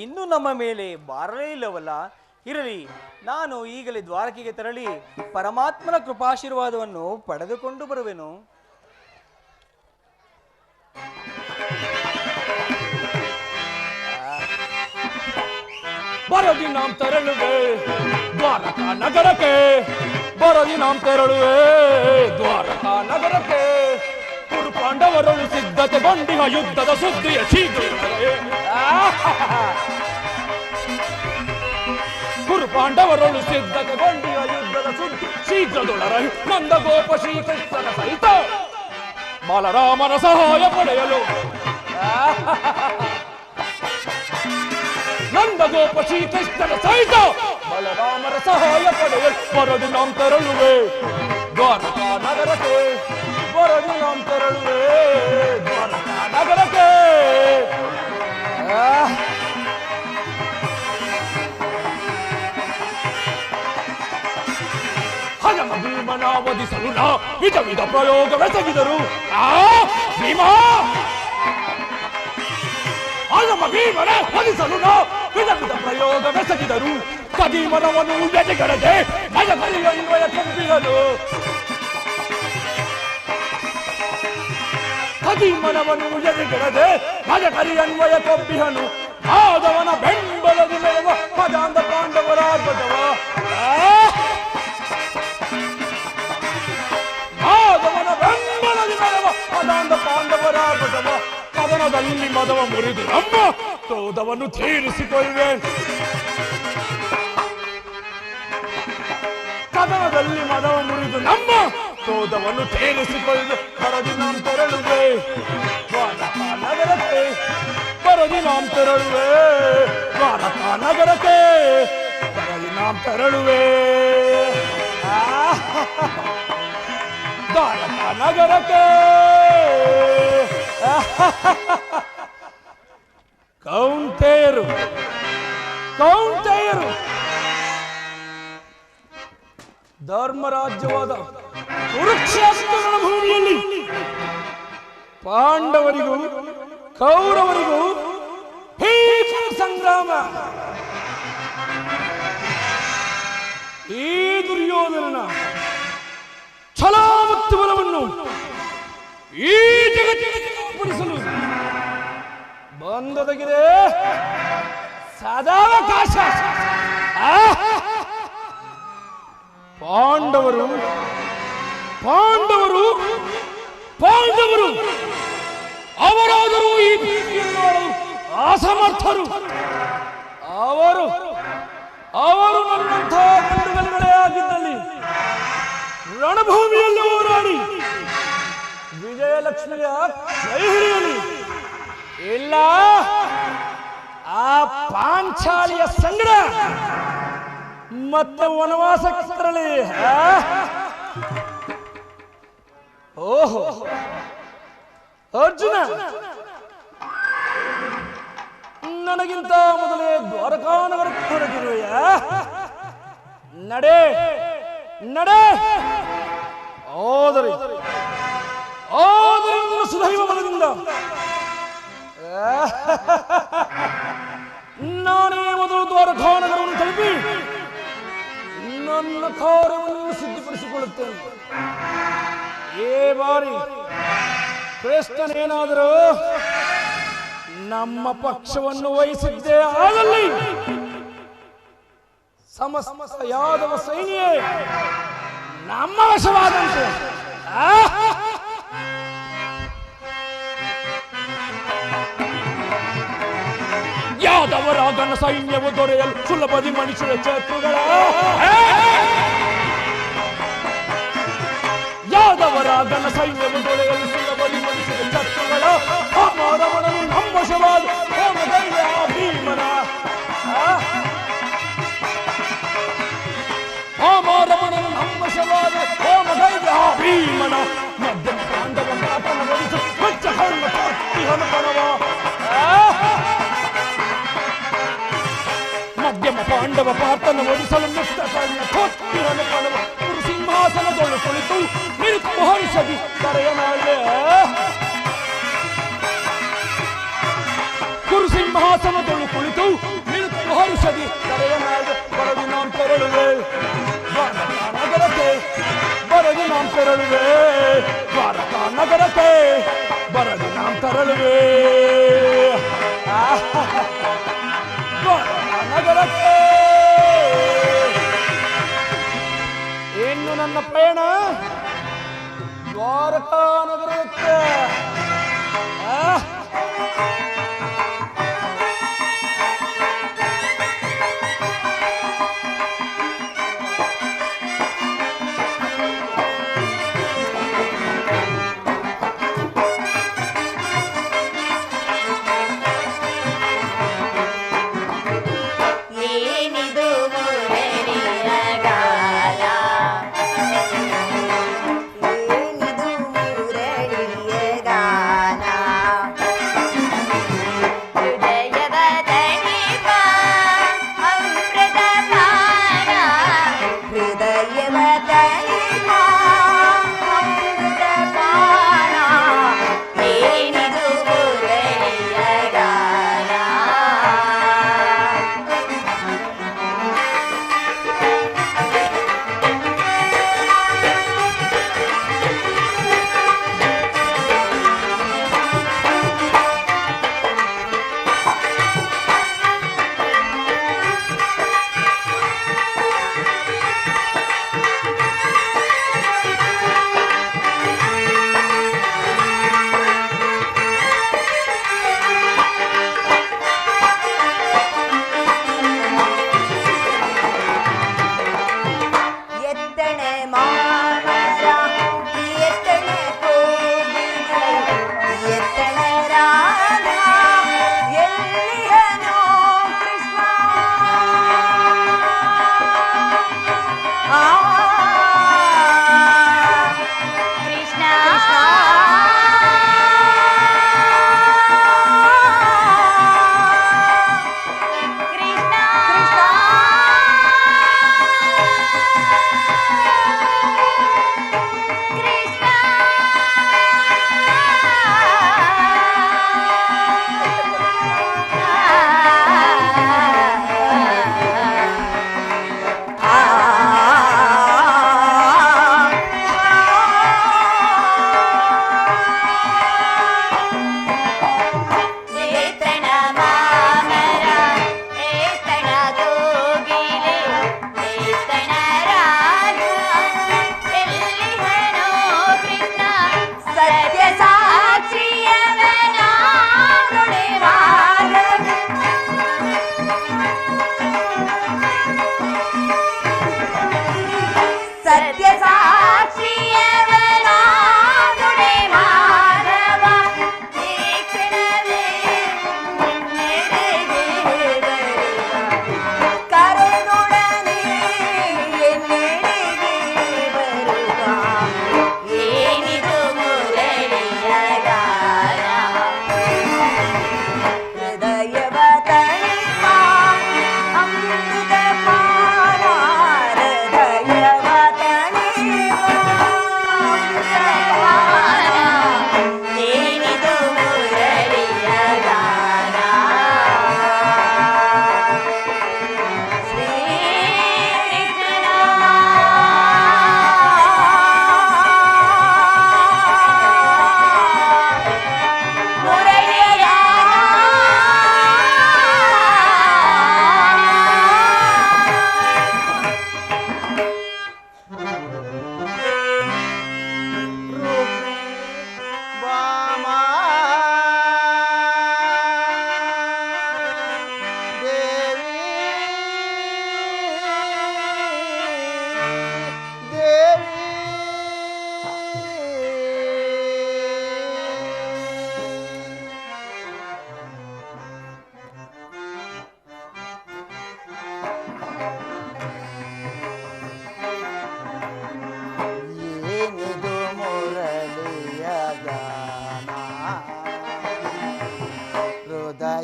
ಇನ್ನೂ ನಮ್ಮ ಮೇಲೆ ಬಾರಲೇ ಇಲ್ಲವಲ್ಲ. ಇರಲಿ, ನಾನು ಈಗಲೇ ದ್ವಾರಕೆಗೆ ತೆರಳಿ ಪರಮಾತ್ಮನ ಕೃಪಾಶೀರ್ವಾದವನ್ನು ಪಡೆದುಕೊಂಡು ಬರುವೆನು. ಬರದಿ ನಾಂ ತೆರಳುವೆ ದ್ವಾರಕಾ ನಗರಕ್ಕೆ, ಬರದಿ ನಾಂ ತೆರಳುವೆ ದ್ವಾರಕಾ ನಗರಕ್ಕೆ. ಕುರು ಪಾಂಡವರಳು ಸಿದ್ಧತೆಗೊಂಡಿಹ ಯುದ್ಧದ ಸುದ್ದಿಯ ಶೀಘ್ರ. ಕುರು ಪಾಂಡವರಳು ಸಿದ್ಧತೆಗೊಂಡಿಹ ಯುದ್ಧದ ಸುದ್ದಿ ಶೀಘ್ರದೊಳರಹಿ ನಂದ ಗೋಪ ಶ್ರೀಕೃಷ್ಣನ ಸಹಿತ ಬಾಲರಾಮನ ಸಹಾಯ ಪಡೆಯಲು. ನಂದ ಗೋಪ ಶ್ರೀಕೃಷ್ಣನ ಸಹಿತ ಬಲರಾಮರ ಸಹಾಯ ಪಡೆಯಲು ಬರದು ನಾಂ ತೆರಳುವೆ ದ್ವಾರಕಾ ನಗರಕ್ಕೆ, ಬರದು ನಾಂ ತೆರಳುವೆ ದ್ವಾರಕಾ ನಗರಕ್ಕೆ. ಹನುಮ ಭೀಮನ ವಧಿಸಲು ನಾ ವಿಧ ವಿಧ ಪ್ರಯೋಗವೆಸಗಿದರು. ಭೀಮಾ ಹನುಮ ಭೀಮನ ವಧಿಸಲು ನಾ ವಿಧ ವಿಧ ಪ್ರಯೋಗವೆಸಗಿದರು. ಕದೀಮನವನು ಎದೆಗಡದೆ ಮಜಕರಿ ಅನ್ವಯ ತುಂಬಿದನು. ಕದೀಮನವನು ಎದೆಗಡದೆ ಮಜಕರಿ ಅನ್ವಯ ಕೊಬ್ಬಿಹನು. ಮಾಧವನ ಬೆಂಬಲದಿ ಮೆರವ ಮದಾಂಧ ಪಾಂಡವರಾರ್ಭಟವ. ಮಾಧವನ ಬೆಂಬಲದಿ ಮೆರವ ಮದಾಂಧ ಪಾಂಡವರಾರ್ಭಟವ. ಕದನದಲ್ಲಿ ಮದವ ಮುರಿದು ನಮ್ಮ ಕ್ರೋಧವನ್ನು ತೀರಿಸಿಕೊಳ್ಳುವೆ. ಕದನದಲ್ಲಿ ಮದವ ಮುರಿದು ನಮ್ಮ ಕ್ರೋಧವನ್ನು ತೀರಿಸಿಕೊಳ್ಳುವೆ. ಬರದಿ ನಾಂ ತೆರಳುವೆ ದ್ವಾರಕಾ ನಗರಕ್ಕೆ, ಬರದಿ ನಾಂ ತೆರಳುವೆ ದ್ವಾರಕಾ ನಗರಕ್ಕೆ, ಬರದಿ ನಾಂ ತೆರಳುವೆ ದ್ವಾರಕಾ ನಗರಕ್ಕೆ. ಕೌಂತೆಯರು ಕೌಂತೆಯರು ಧರ್ಮರಾಜ್ಯವಾದ ಕುರುಕ್ಷೇತ್ರದ ಭೂಮಿಯಲ್ಲಿ ಪಾಂಡವರಿಗೂ ಕೌರವರಿಗೂ ಭೀಕರ ಸಂಗ್ರಾಮ. ಈ ದುರ್ಯೋಧನನ ಛಲ ಮತ್ತು ಬಲವನ್ನು ಈ ಜಗತ್ತಿಗೆ ತೋರ್ಪಡಿಸಲು ಬಂದೊದಗಿದೆ ಸದಾವಕಾಶ. ಪಾಂಡವರು ಪಾಂಡವರು ಪಾಂಡವರು ಅವರಾದರೂ ಈ ಭೀತಿಯನ್ನು ಅಸಮರ್ಥರು. ಅವರು ಅವರು ನನ್ನಂಥ ಗಂಡುಗಲಿಗಳೇ ಆಗಿದ್ದಲ್ಲಿ ರಣಭೂಮಿಯಲ್ಲಿ ಹೋರಾಡಿ ವಿಜಯಲಕ್ಷ್ಮಿಯ ಕೈ ಹಿಡಿಯಲಿ. ಇಲ್ಲ, ಆ ಪಾಂಚಾಲಿಯ ಸಂಗಡ ಮತ್ತೆ ವನವಾಸಕ್ಕೆ ತರಲಿ. ಓಹೋ ಅರ್ಜುನ, ನನಗಿಂತ ಮೊದಲೇ ದ್ವಾರಕಾ ನಗರಕ್ಕೆ ಹೊರಟಿರುವೆಯ? ನಡೆ ನಡೆ. ಆದರೆ ಸುದೈವ ಬಲದಿಂದ ನಾನೇ ಮೊದಲು ದ್ವಾರಕಾ ನಗರವನ್ನು ತಲುಪಿ ನನ್ನ ಕಾರ್ಯವನ್ನು ಸಿದ್ಧಪಡಿಸಿಕೊಳ್ಳುತ್ತೇನೆ. ಈ ಬಾರಿ ಕೃಷ್ಣನೇನಾದರೂ ನಮ್ಮ ಪಕ್ಷವನ್ನು ವಹಿಸಿದ್ದೇ ಆಗಲಿ ಸಮಸ್ತ ಯಾದವ ಸೈನ್ಯ ನಮ್ಮ ವಶವಾದಂತೆ. ಯಾದವರಾಗನ ಸೈನ್ಯವು ದೊರೆಯಲು ಸುಲಭದಿ ಮನುಷ್ಯರ ಶತ್ರುಗಳ. ಯಾದವರಾಗನ ಸೈನ್ಯವು ದೊರೆಯಲು ಸುಲಭದಿ ಮನುಷ್ಯರ ಶತ್ರುಗಳ. ರಮಣನು ನಮ್ಮ ವಶವಾದ ಭೀಮನ. ರಮಣನು ನಮ್ಮ ವಶವಾದ ಭೀಮನ. ಮಧ್ಯಮ ಪಾಂಡವ ಮಾತನ ವರಿಸು ಮೆಚ್ಚ ಕರ್ಮ ಕಣವ. ಮಧ್ಯಮ ಪಾಂಡವ ಪಾತನ ಒಡಿಸಲು ಮುಕ್ತ ಕರ್ಣ ಕೊಟ್ಟಿರನು ಕಣವ. ಕುರು ಸಿಂಹಾಸನದೊಳು ಕುಳಿತು ನಿರುತ್ತ ಹರ್ಷದಿ ಕರೆಯ ನಾಳೆ. ಕುರು ಸಿಂಹಾಸನದೊಳು ಕುಳಿತು ನಿರುತ್ತ ಹರ್ಷದಿ ಕರೆಯ ನಾಳೆ. ನಾಂ ತೆರಳುವೆ ದ್ವಾರಕಾ ನಗರಕ್ಕೆ ಬರದಿ ನಾಂ ತೆರಳುವೆ ದ್ವಾರಕಾ ನಗರಕ್ಕೆ. ಇನ್ನು ನನ್ನ ಪಯಣ ದ್ವಾರಕಾ ನಗರಕ್ಕೆ.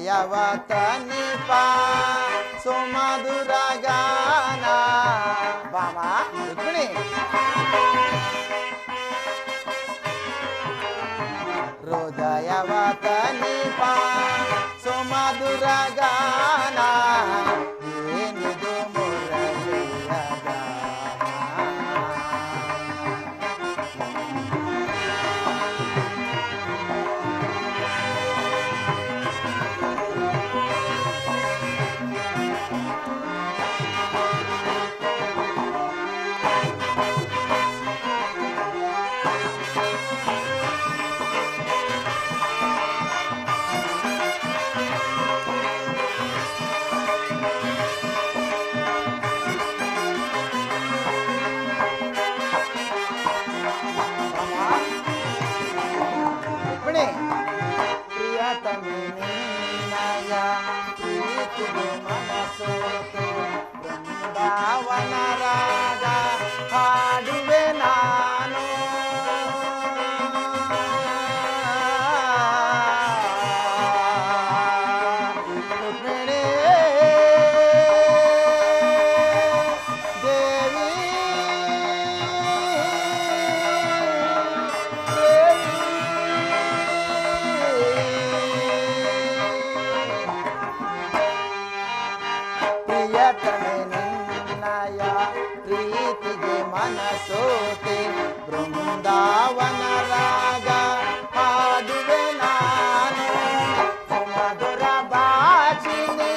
ಹೃದಯವತನಿಪ ಸುಮಧುರಗಾನ ಬಾಮ ರುಕ್ಮಿಣಿ ಹೃದಯವತನಿಪ ಸುಮಧುರಗಾನ ಏನಿದು ಮುರಳಿಯ ಗಾನ ಪ್ರಿಯತಮೆ ನಿನ್ನಯ ಪ್ರೀತಿಗೆ ಮನಸೋತೆ ಬೃಂದಾವನ ರಾಗ ಹಾಡುವೆ ನಾನು ಸುಮಧುರ ಭಾಷಿಣಿ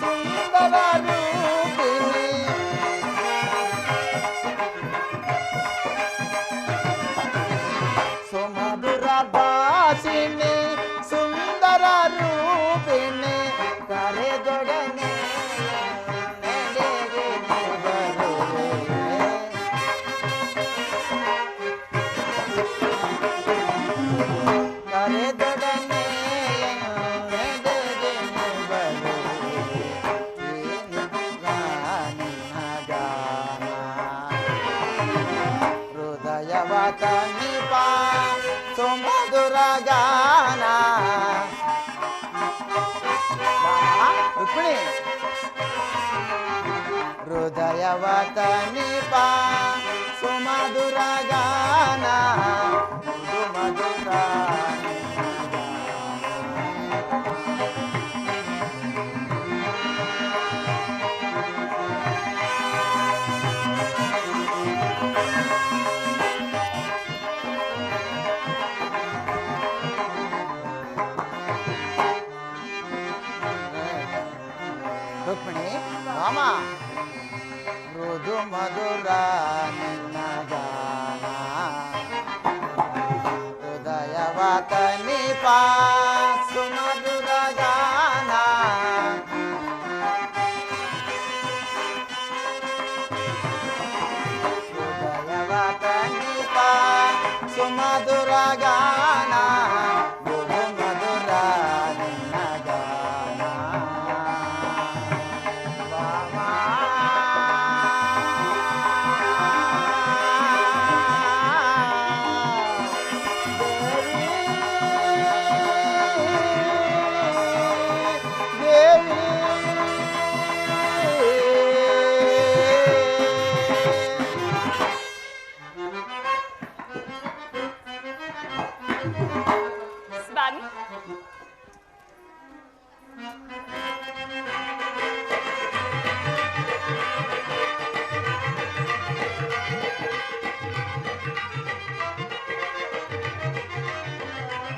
ಸುಂದರ ರೂಪಿಣಿ ಸುಮಧುರ ಭಾಷಿಣಿ ಸುಂದರ ರೂಪಿಣಿ ಕರೆದೊಡನೆ ನಡೆಗೆ ಬರುವೆ ಕರೆದೊಡನೆ ನಡೆಗೆ ಬರುವೆ ನಿನ್ನ ಗಾನ ಹೃದಯವ ತನಿಪ ಸುಮಧುರ ಗಾನ ರುಕ್ಮಿಣಿ ಹೃದಯವ ತನಿಪ ಸುಮಧುರ ಗಾನ ಮಧುರ ರುಕ್ಮಿಣಿ ರಾಮ ಮೃದು ಮಧುರ ನಿನ್ನ ಗಾನ ಹೃದಯವ ತನಿಪ ಸುಮಧುರ ಗಾನ ಹೃದಯವ ತನಿಪ ಸುಮಧುರ ಗಾನ ಮೃದು ಮಧುರ ನಿನ್ನ ಗಾನ ಸ್ವಾಮಿ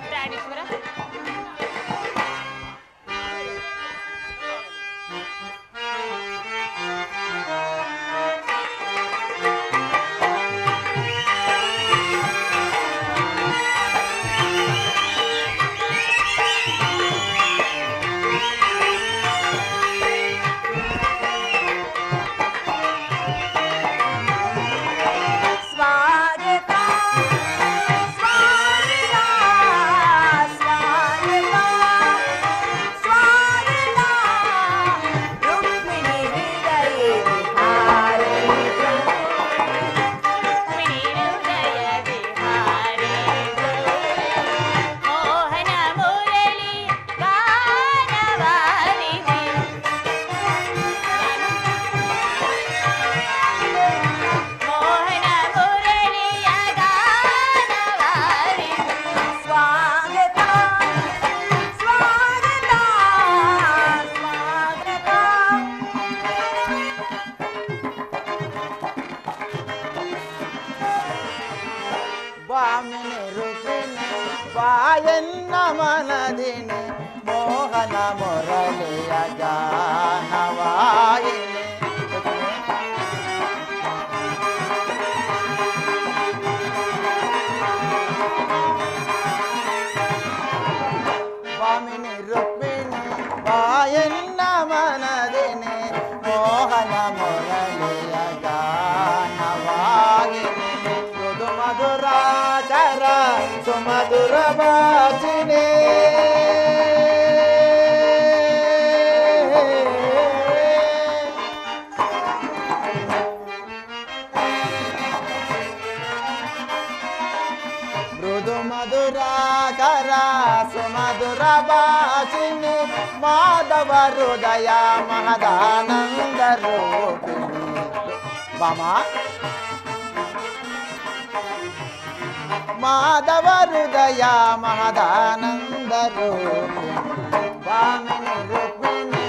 ಪ್ರಾಣೇಶ್ವರ ಸ್ವಾಗತ ಸ್ವಾಗತ ಸ್ವಾಗತ ಸ್ವಾಗತ ರುಕ್ಮಿಣಿ ಹೃದಯ ವಿಹಾರಿ ರುಕ್ಮಿಣಿ ಹೃದಯ ವಿಹಾರಿ ಮೋಹನ ಮುರಳಿ ಗಾನವಾರಿದೆ ಮೋಹನ ಮುರಳಿಯ ಗಾನವಾರಿ ಸ್ವಾಗತ ಸ್ವಾಗತ ಸ್ವಾಗತ ಬಾಮಿನಿ ರುಕ್ಮಿಣಿ ಬಾಯನ್ನ ಮನದಿನಿ ಮೋಹನ ಮುರಳಿಯ ಗಾನವಾಯಿನಿ ಬಾಮಿನಿ ರುಕ್ಮಿಣಿ ಬಾಯನ್ನ ಮನದಿನಿ ಮೋಹನ ಮುರಳಿಯ ಗಾನವಾಗಿನಿ ಮೃದು ಮಧುರಾಚರ ಸುಮಧುರ ಭಾಷಿಣಿ ಮೃದು ಮಧುರಾಕರ ಸುಮಧುರ ಭಾಷಿಣಿ ಮಾಧವ ಹೃದಯ ಮಹದಾನಂದ ರೂಪಿಣಿ ಬಾಮ ಮಾಧವ ಹೃದಯ ಮಹದಾನಂದ ರೂಪಿಣಿ ಬಾಮಿನಿ ರುಕ್ಮಿಣಿ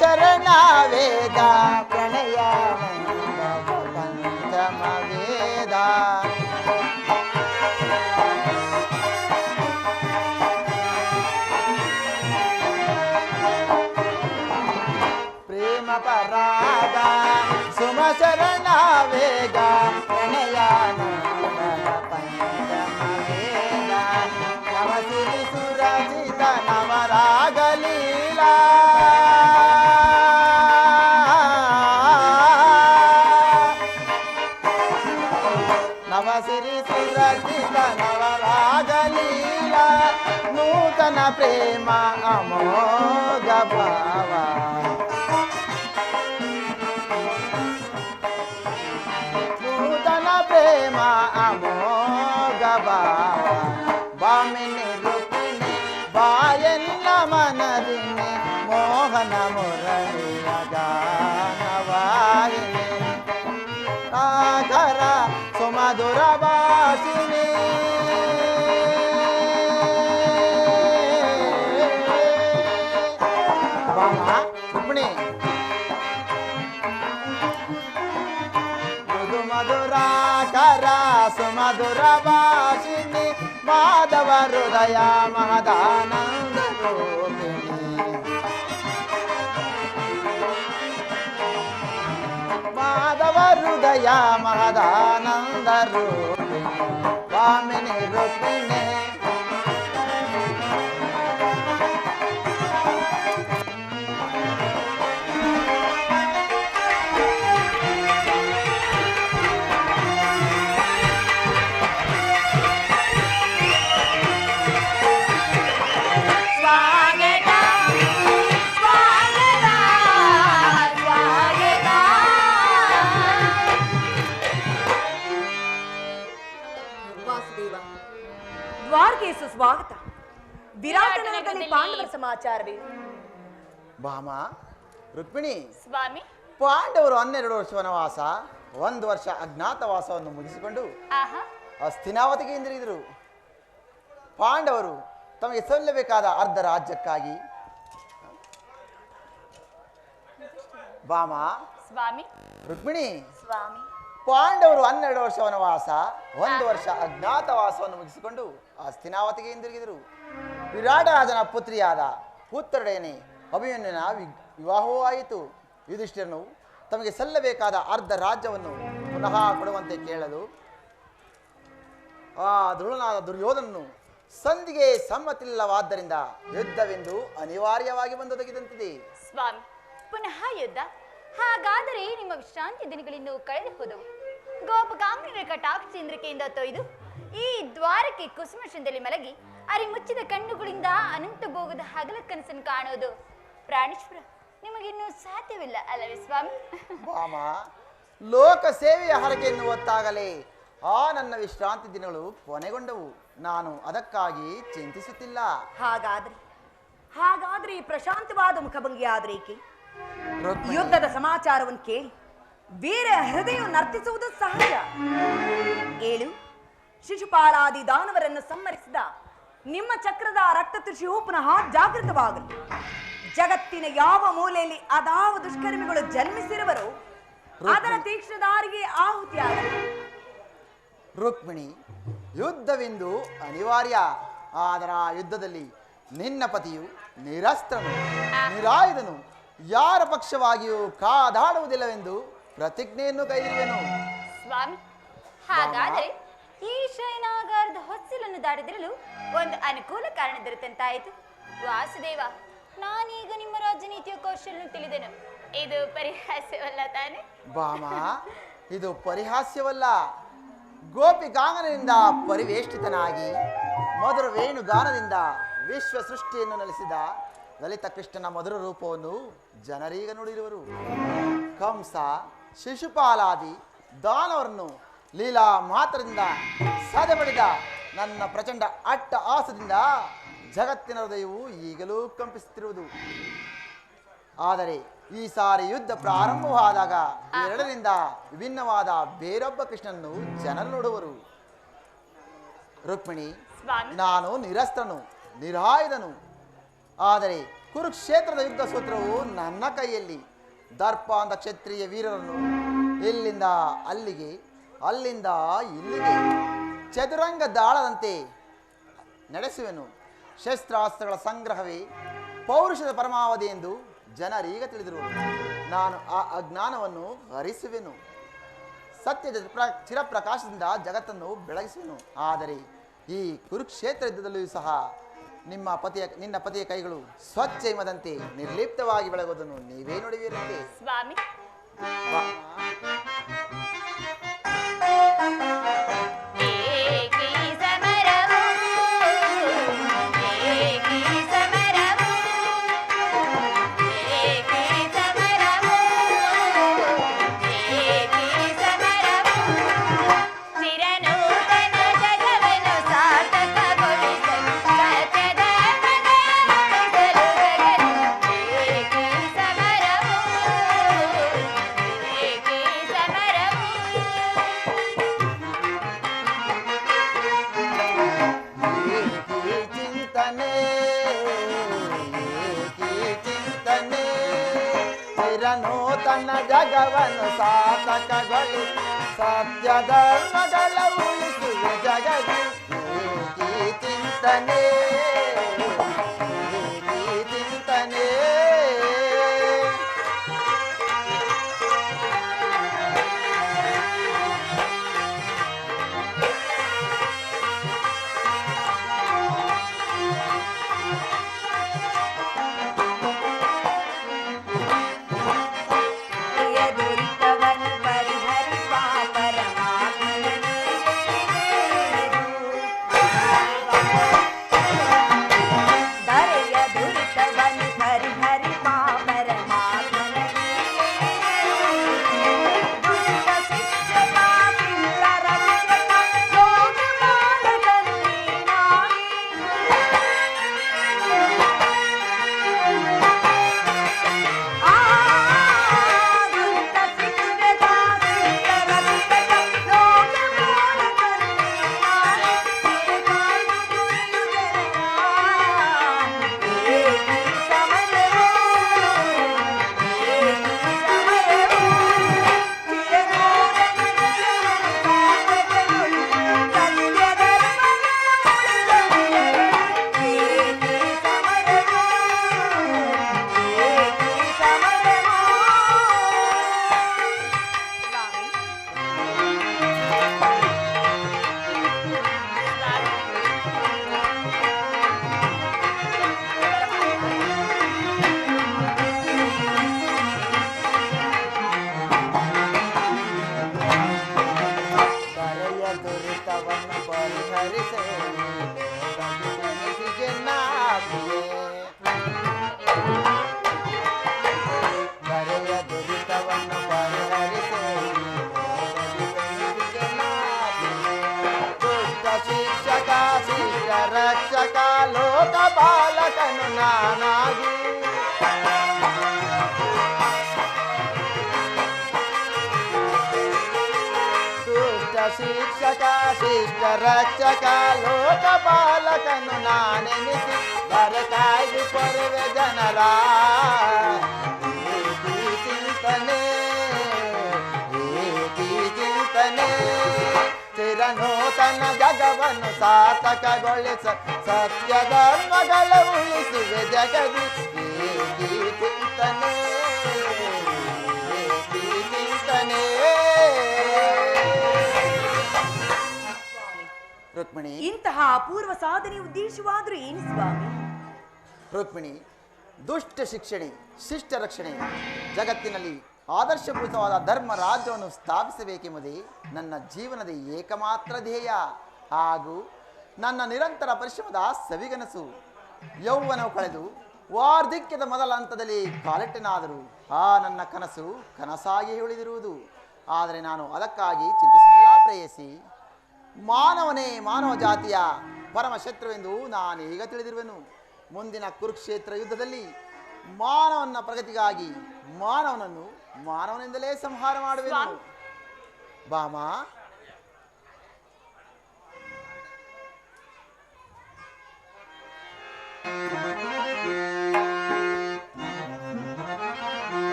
ಶರಣ ವೇದ ಪ್ರಣಯ ಪಂಚಮ ವೇದ ಪ್ರೇಮ ಪರಾಗ ಸುಮ ಶರಣ ವೇಗ ಪ್ರಣಯ ಪಂಚಮ ವೇದ ನವಸಿರಿ ಸುರಚಿತ ನವರಾಗಲೀಲಾ ನವಸಿರಿ ಸುರಚಿತ ನವರಾಗಲೀಲಾ ನೂತನ ಪ್ರೇಮ ಅಮೋಘ ಭಾವ ನೂತನ ಪ್ರೇಮ ಅಮೋಘ ಭಾವ ಬಾಮಿನಿ ರುಕ್ಮಿಣಿ ಬಾಯೆಲ್ಲ ಮನದಿನಿ ಮೋಹನ ಮುರಳಿಯ ಗಾನವಾಹಿನಿ ಸಾಗರ ಸುಮಧುರ ಭಾಷಿಣಿ ಬಾಮ ರುಕ್ಮಿಣಿ ಮೃದು ಮಧುರಾಕರ ಸುಮಧುರ ಭಾಷಿಣಿ ಮಾಧವ ಹೃದಯ ಮಹದಾನಂದ ರೂಪಿಣಿ ಮಾಧವ ಹೃದಯ ಮಹದಾನಂದ ರೂಪಿಣಿ ವಾಮಿನಿ ರುಕ್ಮಿಣಿ ಸ್ವಾಗತ ಸ್ವಾಗತ ಸ್ವಾಗತ. ವಾಸುದೇವ, ದ್ವಾರಕೆ ಸುಸ್ವಾಗತ. ವಿರಾಟನಗರದಲ್ಲಿ ಪಾಂಡವರ ಸಮಾಚಾರವೇ? ಭಾಮ ರುಕ್ಮಿಣಿ, ಸ್ವಾಮಿ. ಪಾಂಡವರು 12 ವರ್ಷ ವನವಾಸ 1 ವರ್ಷ ಅಜ್ಞಾತವಾಸವನ್ನು ಮುಗಿಸಿಕೊಂಡು ಆಹಾ, ಹಸ್ತಿನಾವತಿಗೆ ಹಿಂದಿರುಗಿದರು. ಪಾಂಡವರು ತಮಗೆ ಸಲ್ಲಬೇಕಾದ ಅರ್ಧ ರಾಜ್ಯಕ್ಕಾಗಿ ಭಾಮ ಸ್ವಾಮಿ. ರುಕ್ಮಿಣಿ, ಸ್ವಾಮಿ. ಪಾಂಡವರು 12 ವರ್ಷ ವನವಾಸ 1 ವರ್ಷ ಅಜ್ಞಾತವಾಸವನ್ನು ಮುಗಿಸಿಕೊಂಡು ಹಸ್ತಿನಾವತಿಗೆ ಹಿಂದಿರುಗಿದರು. ವಿರಾಟರಾಜನ ಪುತ್ರಿಯಾದ ಪುತ್ರಡೇನೆ ಅಭಿಮನ್ಯುನ ವಿವಾಹವೂ ಆಯಿತು. ಯುಧಿಷ್ಠಿರನು ತಮಗೆ ಸಲ್ಲಬೇಕಾದ ಅರ್ಧ ರಾಜ್ಯವನ್ನು ಪುನಃ ಕೊಡುವಂತೆ ಕೇಳಲು ಆ ದುರುಳನಾದ ದುರ್ಯೋಧನನು ಸಂಧಿಗೆ ಸಮ್ಮತಿಲ್ಲವಾದ್ದರಿಂದ ಯುದ್ಧವೆಂದು ಅನಿವಾರ್ಯವಾಗಿ ಬಂದೊದಗಿದಂತಿದೆ. ಸ್ವಾಮಿ, ಪುನಃ ಯುದ್ಧ? ಹಾಗಾದರೆ ನಿಮ್ಮ ವಿಶ್ರಾಂತಿ ದಿನಗಳಿಂದ ಕಳೆದು ಹೋದವು. ಗೋಪಕಾಂಗ್ರಿಯ ಕಟಾಕ್ಷೇಂದ್ರಿಕೆಯಿಂದ ತೊಯ್ದು ಈ ದ್ವಾರಕ್ಕೆ ಕುಸುಮಶಂದಲ್ಲಿ ಮಲಗಿ ಅರಿಮುಚ್ಚಿದ ಕಣ್ಣುಗಳಿಂದ ಅನಂತ ಭೋಗದ ಹಗಲ ಕನಸನ್ನು ಕಾಣುವುದು ಪ್ರಾಣೇಶ್ವರ ನಿಮಗಿನ್ನೂ ಸಾಧ್ಯವಿಲ್ಲ ಅಲ್ಲವೇ ಸ್ವಾಮಿ? ವಾಮ, ಲೋಕ ಸೇವೆಯ ಹರಕೆಯನ್ನು ಹೊತ್ತಾಗಲೇ ಆ ನನ್ನ ವಿಶ್ರಾಂತಿ ದಿನಗಳು ಕೊನೆಗೊಂಡವು. ನಾನು ಅದಕ್ಕಾಗಿ ಚಿಂತಿಸುತ್ತಿಲ್ಲ. ಹಾಗಾದ್ರೆ ಈ ಪ್ರಶಾಂತವಾದ ಮುಖಭಂಗಿ ಆದ್ರೇಕೆ? ರುಕ್ಮಿಣಿ, ಯುದ್ಧದ ಸಮಾಚಾರವನ್ನು ಕೇಳಿ ವೀರ ಹೃದಯ ನರ್ತಿಸುವುದು ಸಹಜ. ಏಳು ಶಿಶುಪಾಲಾದಿ ದಾನವರನ್ನು ಸಂಹರಿಸಿದ ನಿಮ್ಮ ಚಕ್ರದ ರಕ್ತ ತುಷಿಯು ಪುನಃ ಜಾಗೃತವಾಗಲಿ. ಜಗತ್ತಿನ ಯಾವ ಮೂಲೆಯಲ್ಲಿ ಅದಾವ ದುಷ್ಕರ್ಮಿಗಳು ಜನ್ಮಿಸಿರುವರು ಅದರ ತೀಕ್ಷ್ಣದಾರಿಗೆ ಆಹುತಿಯಾಗಲಿ. ರುಕ್ಮಿಣಿ, ಯುದ್ಧವೆಂದು ಅನಿವಾರ್ಯ. ಆದರೆ ಆ ಯುದ್ಧದಲ್ಲಿ ನಿನ್ನ ಪತಿಯು ನಿರಸ್ತ್ರನು ನಿರಾಯುಧನು ಯಾರ ಪಕ್ಷವಾಗಿಯೂ ಕಾದಾಡುವುದಿಲ್ಲವೆಂದು ಪ್ರತಿಜ್ಞೆಯನ್ನು ಕೈದಿರುವೆನು. ಸ್ವಾಮಿ, ಹಾಗಾದರೆ ಈ ಶಯನಾಗಾರದ ಹೊಸ್ತಿಲನ್ನು ದಾಟಿದಿರಲು ಒಂದು ಅನುಕೂಲ ಕಾರಣ ದೊರೆತಂತಾಯಿತು. ವಾಸುದೇವ, ನಾನೀಗ ನಿಮ್ಮ ರಾಜನೀತಿಯ ಕೌಶಲ್ಯ ತಿಳಿದೆನು. ಇದು ಪರಿಹಾಸ್ಯವಲ್ಲ ತಾನೆ? ಬಾಮ, ಇದು ಪರಿಹಾಸ್ಯವಲ್ಲ. ಗೋಪಿಗಾಂಗನಿಂದ ಪರಿವೇಷ್ಟಿತನಾಗಿ ಮಧುರ ವೇಣುಗಾನದಿಂದ ವಿಶ್ವ ಸೃಷ್ಟಿಯನ್ನು ನೆಲೆಸಿದ ಲಲಿತ ಕೃಷ್ಣನ ಮಧುರ ರೂಪವನ್ನು ಜನರೀಗ ನುಡಿರುವರು. ಕಂಸ, ಶಿಶುಪಾಲಾದಿ ದಾನವರನ್ನು ಲೀಲಾ ಮಾತ್ರದಿಂದ ಸಾಧ್ಯಪಡಿದ ನನ್ನ ಪ್ರಚಂಡ ಅಟ್ಟ ಆಸದಿಂದ ಜಗತ್ತಿನ ಹೃದಯವು ಈಗಲೂ ಕಂಪಿಸುತ್ತಿರುವುದು. ಆದರೆ ಈ ಸಾರಿ ಯುದ್ಧ ಪ್ರಾರಂಭವಾದಾಗ ಎರಡರಿಂದ ವಿಭಿನ್ನವಾದ ಬೇರೊಬ್ಬ ಕೃಷ್ಣನನ್ನು ಜನರು ನೋಡುವರು. ರುಕ್ಮಿಣಿ, ನಾನು ನಿರಸ್ತ್ರನು ನಿರಾಯುಧನು. ಆದರೆ ಕುರುಕ್ಷೇತ್ರದ ಯುದ್ಧ ಸೂತ್ರವು ನನ್ನ ಕೈಯಲ್ಲಿ. ದರ್ಪ ಅಂದ ಕ್ಷತ್ರಿಯ ವೀರರನ್ನು ಇಲ್ಲಿಂದ ಅಲ್ಲಿಗೆ, ಅಲ್ಲಿಂದ ಇಲ್ಲಿಗೆ ಚದುರಂಗ ದಾಳದಂತೆ ನಡೆಸುವೆನು. ಶಸ್ತ್ರಾಸ್ತ್ರಗಳ ಸಂಗ್ರಹವೇ ಪೌರುಷದ ಪರಮಾವಧಿ ಎಂದು ಜನರೀಗ ತಿಳಿದಿರುವುದು. ನಾನು ಆ ಅಜ್ಞಾನವನ್ನು ಹರಿಸುವೆನು. ಸತ್ಯದ ಚಿರಪ್ರಕಾಶದಿಂದ ಜಗತ್ತನ್ನು ಬೆಳಗಿಸುವೆನು. ಆದರೆ ಈ ಕುರುಕ್ಷೇತ್ರ ಯುದ್ಧದಲ್ಲಿಯೂ ಸಹ ನಿನ್ನ ಪತಿಯ ಕೈಗಳು ಸ್ವಚ್ಛ ಹಿಮದಂತೆ ನಿರ್ಲಿಪ್ತವಾಗಿ ಬೆಳಗುವುದನ್ನು ನೀವೇ ನೋಡುವಿರಂತೆ. ಸ್ವಾಮಿ, ತನ್ನ ಜಗವನ್ನು ಸಾರ್ಥಕಗೊಳಿ ಸತ್ಯ ಧರ್ಮಗಳ ಉಳಿಸುವ ಜಗದಿ ಚಿಂತನೆ ಚಿಂತನೆ. ರಕ್ಷಕ ಲೋಕ ಬಾಲಕನು ನಾನಾಗಿ ದುಷ್ಟ ಶಿಕ್ಷಕ ಶಿಷ್ಟ ರಕ್ಷಕ ಲೋಕ ಬಾಲಕನು ನಾನೆನಿಸಿ ಬರಕಾಗಿ ಪೊರವೆ ಜನರ ಚಿಂತನೆ ಚಿಂತನೆ. ಚಿರನೂತನ ಜಗವನ್ನು ಸಾರ್ಥಕಗೊಳಿಸ ಸತ್ಯ ಧರ್ಮಗಳ ಉಳಿಸುವೆ ಜಗದಿ ಚಿಂತನೆ ಚಿಂತನೆ. ರುಕ್ಮಿಣಿ, ಇಂತಹ ಅಪೂರ್ವ ಸಾಧನೆ ಉದ್ದೇಶವಾದ್ರೂ ಏನು ಸ್ವಾಮಿ? ರುಕ್ಮಿಣಿ, ದುಷ್ಟ ಶಿಕ್ಷಣೆ ಶಿಷ್ಟ ರಕ್ಷಣೆ ಜಗತ್ತಿನಲ್ಲಿ ಆದರ್ಶಪೂರಿತವಾದ ಧರ್ಮ ರಾಜ್ಯವನ್ನು ಸ್ಥಾಪಿಸಬೇಕೆಂಬುದೇ ನನ್ನ ಜೀವನದ ಏಕಮಾತ್ರ ಧ್ಯೇಯ ಹಾಗೂ ನನ್ನ ನಿರಂತರ ಪರಿಶ್ರಮದ ಸವಿಗನಸು. ಯೌವನವು ಕಳೆದು ವಾರ್ಧಕ್ಯದ ಮೊದಲ ಹಂತದಲ್ಲಿ ಕಾಲಿಟ್ಟನಾದರೂ ಆ ನನ್ನ ಕನಸು ಕನಸಾಗಿ ಉಳಿದಿರುವುದು. ಆದರೆ ನಾನು ಅದಕ್ಕಾಗಿ ಚಿಂತಿಸಿಲ್ಲ ಪ್ರೇಯಸಿ. ಮಾನವನೇ ಮಾನವ ಜಾತಿಯ ಪರಮ ಶತ್ರುವೆಂದು ನಾನೀಗ ತಿಳಿದಿರುವೆನು. ಮುಂದಿನ ಕುರುಕ್ಷೇತ್ರ ಯುದ್ಧದಲ್ಲಿ ಮಾನವನ ಪ್ರಗತಿಗಾಗಿ ಮಾನವನನ್ನು ಮಾನವನಿಂದಲೇ ಸಂಹಾರ ಮಾಡುವೆನು. ಬಾಮಾ,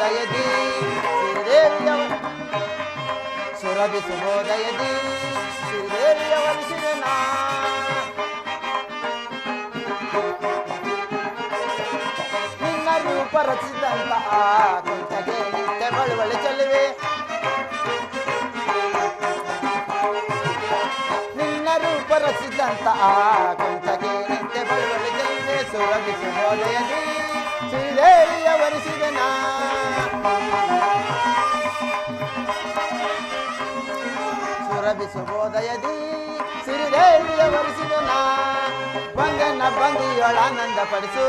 ಸುಬೋದಯದಿ ಶ್ರೀದೇವಿಯ ಸುರಭಿ ಸುಬೋದಯದಿ ಶ್ರೀದೇವಿಯ ವರಿಸಿದೆ ನಾ ನಿನ್ನ ರೂಪ ರಚಿಸಿದಂತ ಆ ಕುಂಚಗೆ ನಿತ್ಯ ಬಳುವಳಿ ಚೆಲುವೆ ನಿನ್ನ ರೂಪ ರಚಿಸಿದಂತ ಆ ಕುಂಚಗೆ ನಿತ್ಯ ಬಳುವಳಿ ಚೆಲುವೆ ಸುರಭಿ ಸುಬೋದಯದಿ ಶ್ರೀದೇವಿಯ ವರಿಸಿದೆ ನಾ ಸುರಭಿ ಸುಬೋದಯದಿ ಶ್ರೀದೇವಿಯ ವರಿಸಿದೆ ನಾ ಬಂದೆನ್ನ ಬಂದಿಯೊಳಾನಂದ ಪಡಿಸು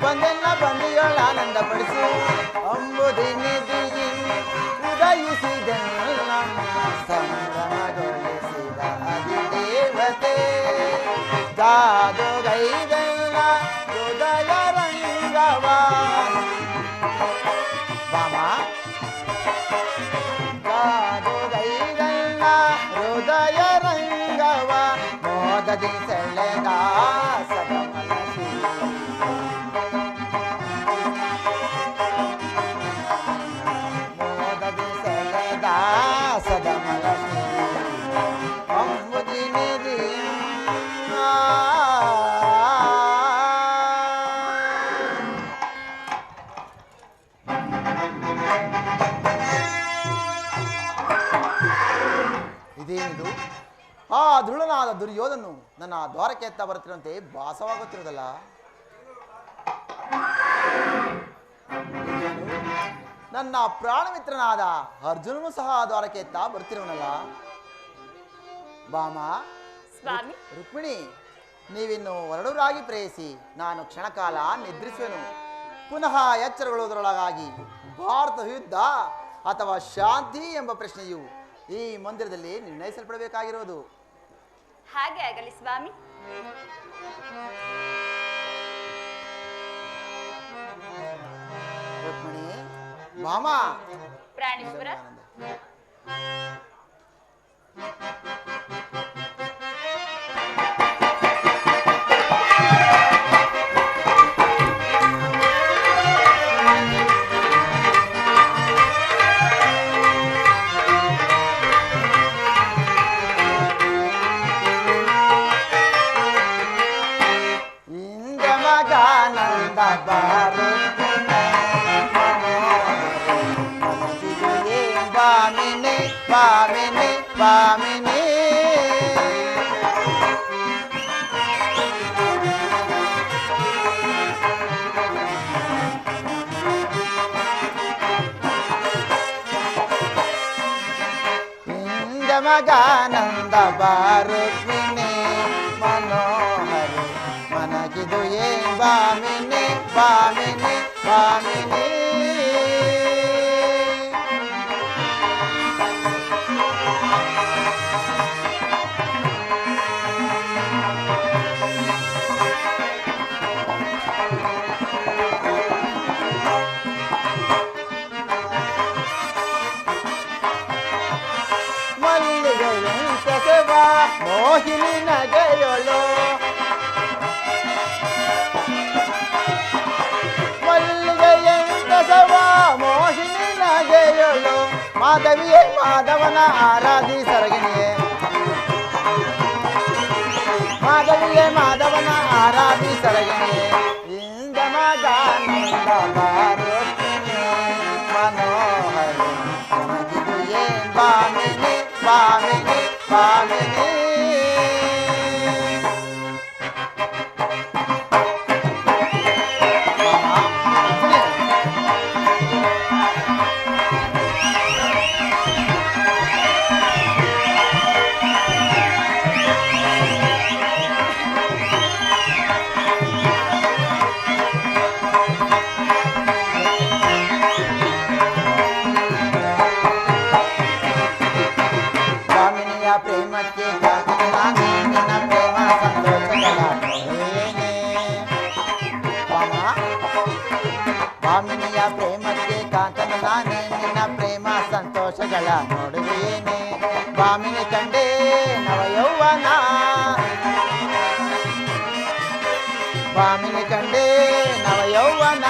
ಬಂದೆನ್ನ ಬಂದಿಯೊಳಾನಂದ ಪಡಿಸು ಅಂಬುದಿನಿಧಿ ಉದಯಿಸಿದೆಲ್ಲ ಸಂಭ್ರಮಗೊಳಿಸಿದ ಅಧಿದೇವತೆ ಜಾದುಗೈದೆಲ್ಲ ಹೃದಯ ರಂಗವ ವಾಮ ಜಾದುಗೈದೆಲ್ಲ ಹೃದಯ ರಂಗವ ಮೋದದಿ ಸೆಳೆದ ಸದಮಲಸಿ ಮೋದದಿ ಸೆಳೆದ ಸದಮಲಸಿ ಅಂಬುದಿನಿಧಿ ಇದೇನಿದು ಆ ಧೃಳನಾದ ದುರ್ಯೋಧನು ನನ್ನ ದ್ವಾರಕ್ಕೆ ಎತ್ತ ಬರುತ್ತಿರುವಂತೆ ಭಾಸವಾಗುತ್ತಿರುವುದಲ್ಲ ನನ್ನ ಪ್ರಾಣಮಿತ್ರನಾದ ಅರ್ಜುನನು ಸಹ ದ್ವಾರಕ್ಕೆ ಎತ್ತ ಬರುತ್ತಿರುವನಲ್ಲ ಬಾಮ ಸ್ವಾಮಿ ರುಕ್ಮಿಣಿ ನೀವಿನ್ನು ಹೊರಡೂರಾಗಿ ಪ್ರೇಯಿಸಿ ನಾನು ಕ್ಷಣಕಾಲ ನಿದ್ರಿಸುವೆನು ಪುನಃ ಎಚ್ಚರಗೊಳ್ಳುವುದರೊಳಗಾಗಿ ಭಾರತ ಯುದ್ಧ ಅಥವಾ ಶಾಂತಿ ಎಂಬ ಪ್ರಶ್ನೆಯು ಈ ಮಂದಿರದಲ್ಲಿ ನಿರ್ಣಯಿಸಲ್ಪಡಬೇಕಾಗಿರುವುದು ಹಾಗೆ ಆಗಲಿ ಸ್ವಾಮಿ. ರುಕ್ಮಿಣಿ ಮಾಮ ಪ್ರಾಣೇಶ್ವರ ಇಂದ್ರಮಗಾನಂದ ಬಾರು ಬಾಮಿನಿ ಬಾಮಿನಿ ಬಾಮಿನಿ ಇಂದ್ರಮಗಾನಂದ ಬಾರುಕ್ಮಿಣಿ ಮನೋಹರಿ ಮನಗಿದು ಏನ್ ಬಾಮಿನಿ ಬಾಮಿನಿ ಬಾಮಿನಿ ಮೋಹಿನಿ ನಗೆಯೊಳು ಮಲ್ಲಿಗೆಯಂತ ಸವ ಮೋಹಿನಿ ನಗೆಯೊಳು ಮಾಧವಿಯೇ ಮಾಧವನ ಆರಾಧಿ ಸರಗಿಣಿಯೇ ಮಾಧವಿಯೇ ಮಾಧವನ ಆರಾಧಿ ಸರಗಿಣಿಯೇ ಇಂದಮಗಾನಂದ ಬಾರುಕ್ಮಿಣಿ ಮನೋಹರಿ ಮನಗಿದು ಏನ್ ಬಾಮಿನಿ ಬಾಮಿನಿ ಬಾಮಿನಿ ಪ್ರೇಮಕ್ಕೆ ನಿನ್ನ ಪ್ರೇಮ ಸಂತೋಷಗಳ ಭಾಮಿನಿಯ ಪ್ರೇಮಕ್ಕೆ ಕಾಂತನ ನಾನೇ ನಿನ್ನ ಪ್ರೇಮ ಸಂತೋಷಗಳ ನೋಡುವೇನೆ ಭಾಮಿನಿ ಕಂಡೇ ನವಯೌವನ ಭಾಮಿನಿ ಕಂಡೇ ನವಯೌವನ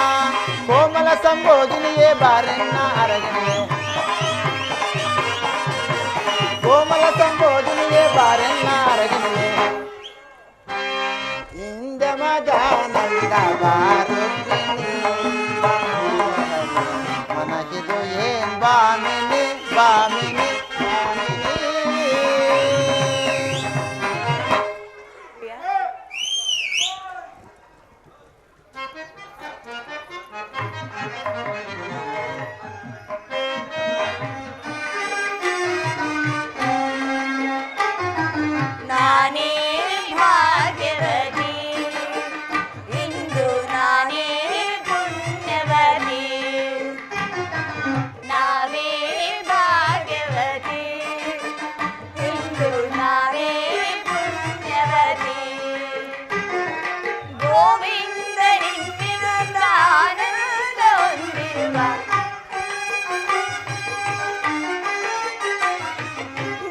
ಕೋಮಲ ಸಂಬೋಧಿನಿಯೇ ಬಾರೆನ್ನ ಅರಗಿಣಿಯೇ ಕೋಮಲ ಸಂಬೋಧಿನಿಯೇ ಬಾರೆನ್ನ ಅರಗಿಣಿಯೇ ಇಂದ ಮದಾನಂದ ಬಾರುತ್ತಿನಿ ಮನಗಿದು ಏನ್ ಬಾಮಿನಿ ಬಾಮಿನಿ ನಾನೇ ಭಾಗ್ಯವತಿ ಇಂದು ನಾನೇ ಪುಣ್ಯವತಿ ನಾವೇ ಭಾಗ್ಯವತಿ ಇಂದು ನಾವೇ ಪುಣ್ಯವತಿ ಗೋವಿಂದ ನಿನ್ನಿಂದ ಆನಂದ ಹೊಂದಿರುವ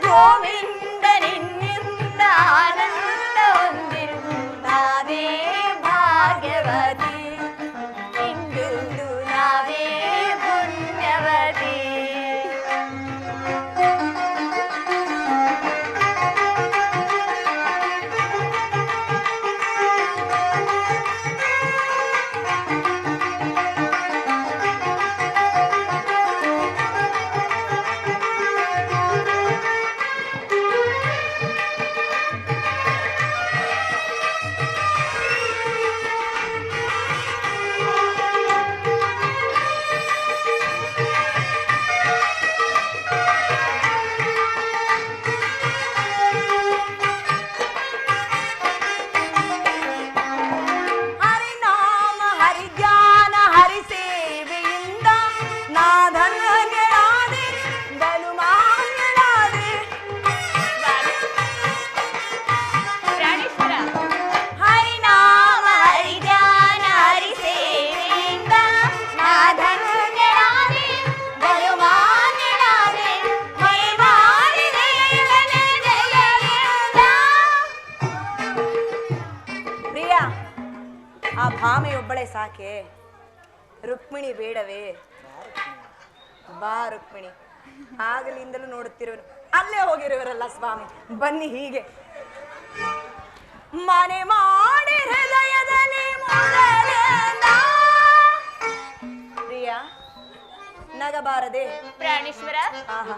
ಗೋವಿಂದ ನಿನ್ನಿಂದ ಆನಂದ ಹೊಂದಿರು ನಾವೇ ಭಾಗ್ಯವತಿ ಇಂದು ನಾವೇ ಪುಣ್ಯವತಿ ಹರಿನಾಮ ಹರಿಧ್ಯಾನ ಹರಿಸೇವೆಯಿಂದ ನಾಧನ್ಯಳಾದೆ ಬಲುಮಾನ್ಯಳಾದೆ ಪ್ರಾಣೇಶ್ವರ ಹರಿನಾಮ ಹರಿಧ್ಯಾನ ಹರಿಸೇವೆಯಿಂದ ನಾಧನ್ಯಳಾದೆ ಬಲುಮಾನ್ಯಳಾದೆ ಮೈಮಾರಿದೆ ಜಯದಿಂದ ಪ್ರಿಯ ಆ ಭಾಮೆಯೊಬ್ಬಳೆ ಸಾಕೆ ರುಕ್ಮಿಣಿ ಬೇಡವೇ ಬಾ ರುಕ್ಮಿಣಿ ಆಗಲಿಂದಲೂ ನೋಡುತ್ತಿರುವರು ಅಲ್ಲೇ ಹೋಗಿರುವರಲ್ಲ ಸ್ವಾಮಿ ಬನ್ನಿ ಹೀಗೆ ಮನೆ ಮಾಡಿ ಹೃದಯದಲ್ಲಿ ಮೊದಲಿಂದ ಪ್ರಿಯ ನಗಬಾರದೆ ಪ್ರಾಣೇಶ್ವರ ಆಹಾ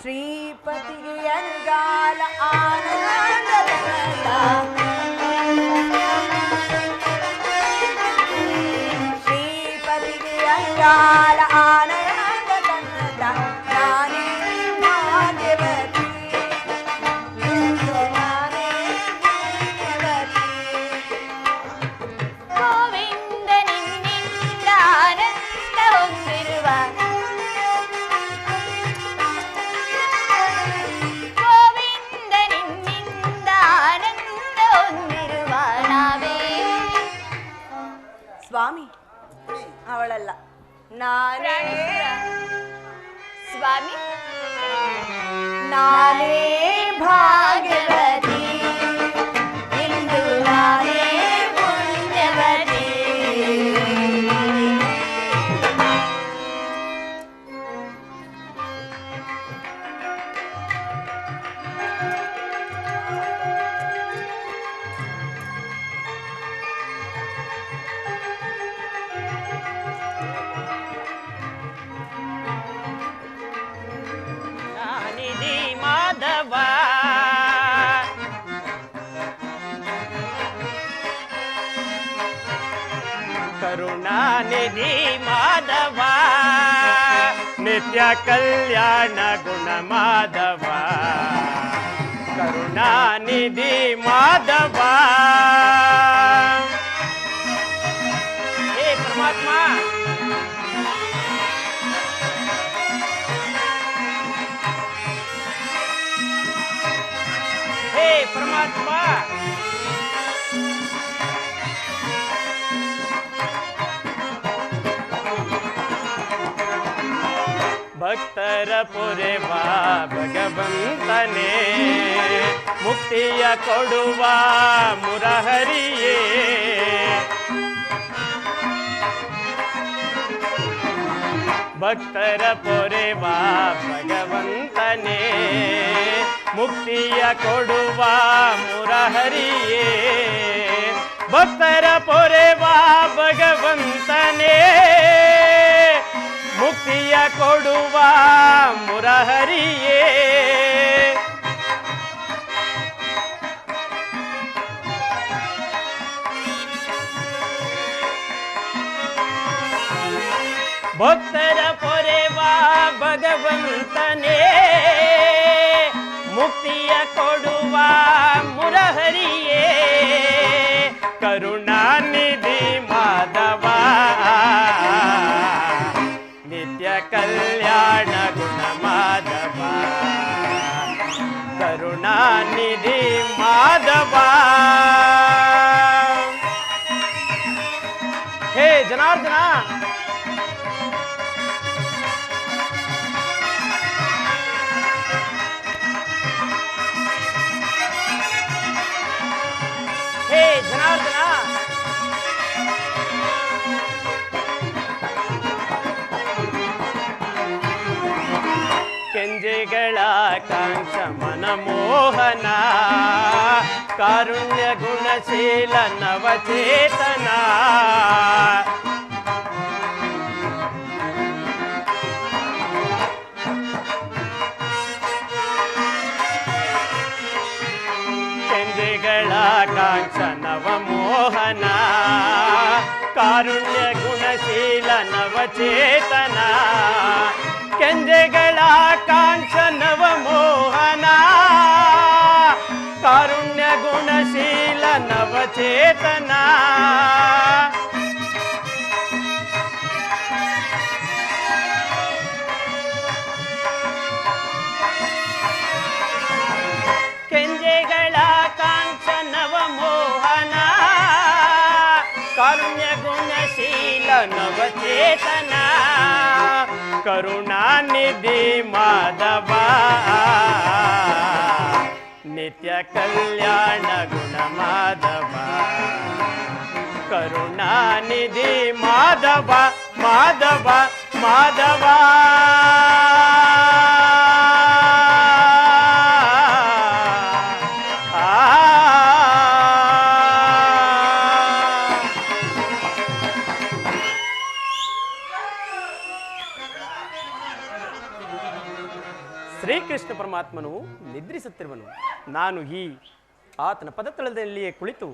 ಶ್ರೀಪತಿಗೆ ಅನುಗಾಲ ಆನಂದದ ಶ್ರೀಪತಿಗೆ ಅನುಗಾಲ ಆನಂದದ ನಾನೇ ಭಾಗ್ಯವತಿ ಇಂದು ನಾನೇ ಭಾಗ್ಯವತಿ ಗೋವಿಂದ ನಿನ್ನಿಂದ ಆನಂದ ಹೊಂದಿರುವ ಗೋವಿಂದ ನಿನ್ನಿಂದ ಆನಂದ ಹೊಂದಿರುವ ನಾವೇ ಸ್ವಾಮಿ ಅವಳಲ್ಲ ನಾನೇ ಸ್ವಾಮಿ ನಾನೇ ಭಾಗ್ಯವತಿ ಇಂದು ನಾನೇ ಪುಣ್ಯವತಿ ನಿಧಿ ಮಾಧವ ಕರುಣಾನಿಧಿ ಮಾಧವ ನಿತ್ಯ ಕಲ್ಯಾಣ ಗುಣ ಮಾಧವ ಕರುಣಾನಿಧಿ ಮಾಧವ ಹೇ ಪರಮಾತ್ಮ ಹೇ ಪರಮಾತ್ಮ ಭಕ್ತರ ಪೊರೆವ ಭಗವಂತನೇ ಮುಕ್ತಿಯ ಕೊಡುವ ಮುರಹರಿಯೇ ಭಕ್ತರ ಪೊರೆವ ಭಗವಂತನೇ ಮುಕ್ತಿಯ ಕೊಡುವ ಮುರಹರಿಯೇ ಭಕ್ತರ ಪೊರೆವ ಭಗವಂತನೇ ಮುಕ್ತಿಯ ಕೊಡುವ ಮುರಹರಿಯೇ ಭಕ್ತರ ಪೊರೆವ ಭಗವಂತನೇ ಮುಕ್ತಿಯ ಕೊಡುವ ಮುರಹರಿಯೇ ಕರುಣಾನಿಧಿ ಮಾಧವ ನಿತ್ಯ ಕಲ್ಯಾಣ ಗುಣ ಮಾಧವ ಕರುಣಾನಿಧಿ ಮಾಧವ ಹೇ ಜನಾರ್ದನ ಜನಾರ್ದನ ಕೆಂಜೆಗಳ ಕಾಂಕ್ಷ ಮನಮೋಹನ ಕಾರುಣ್ಯ ಗುಣಶೀಲ ನವಚೇತನ ಕಾಂಕ್ಷ ನವಮೋಹನ ಕಾರುಣ್ಯ ಗುಣಶೀಲ ನವಚೇತನ ಕೆಂಜೆಗಳ ಕಾಂಕ್ಷ ನವಮೋಹನ ಕಾರುಣ್ಯ ಗುಣಶೀಲ ನವಚೇತನ ಕೆಂಜೆಗಳ ಕಾಂಕ್ಷ ನವಮೋಹನ ಕಾರುಣ್ಯ ಗುಣಶೀಲ ನವಚೇತನ ಕರುಣಾನಿಧಿ ಮಾಧವ ನಿತ್ಯ ಕಲ್ಯಾಣ ಗುಣ ಮಾಧವ ಕರುಣಾನಿಧಿ ಮಾಧವ ಮಾಧವ ಮಾಧವ ಶ್ರೀಕೃಷ್ಣ ಪರಮಾತ್ಮನು ನಿದ್ರಿಸುತ್ತಿರುವನು. ನಾನು ಆತನ ಪದತಳದಲ್ಲಿಯೇ ಕುಳಿತು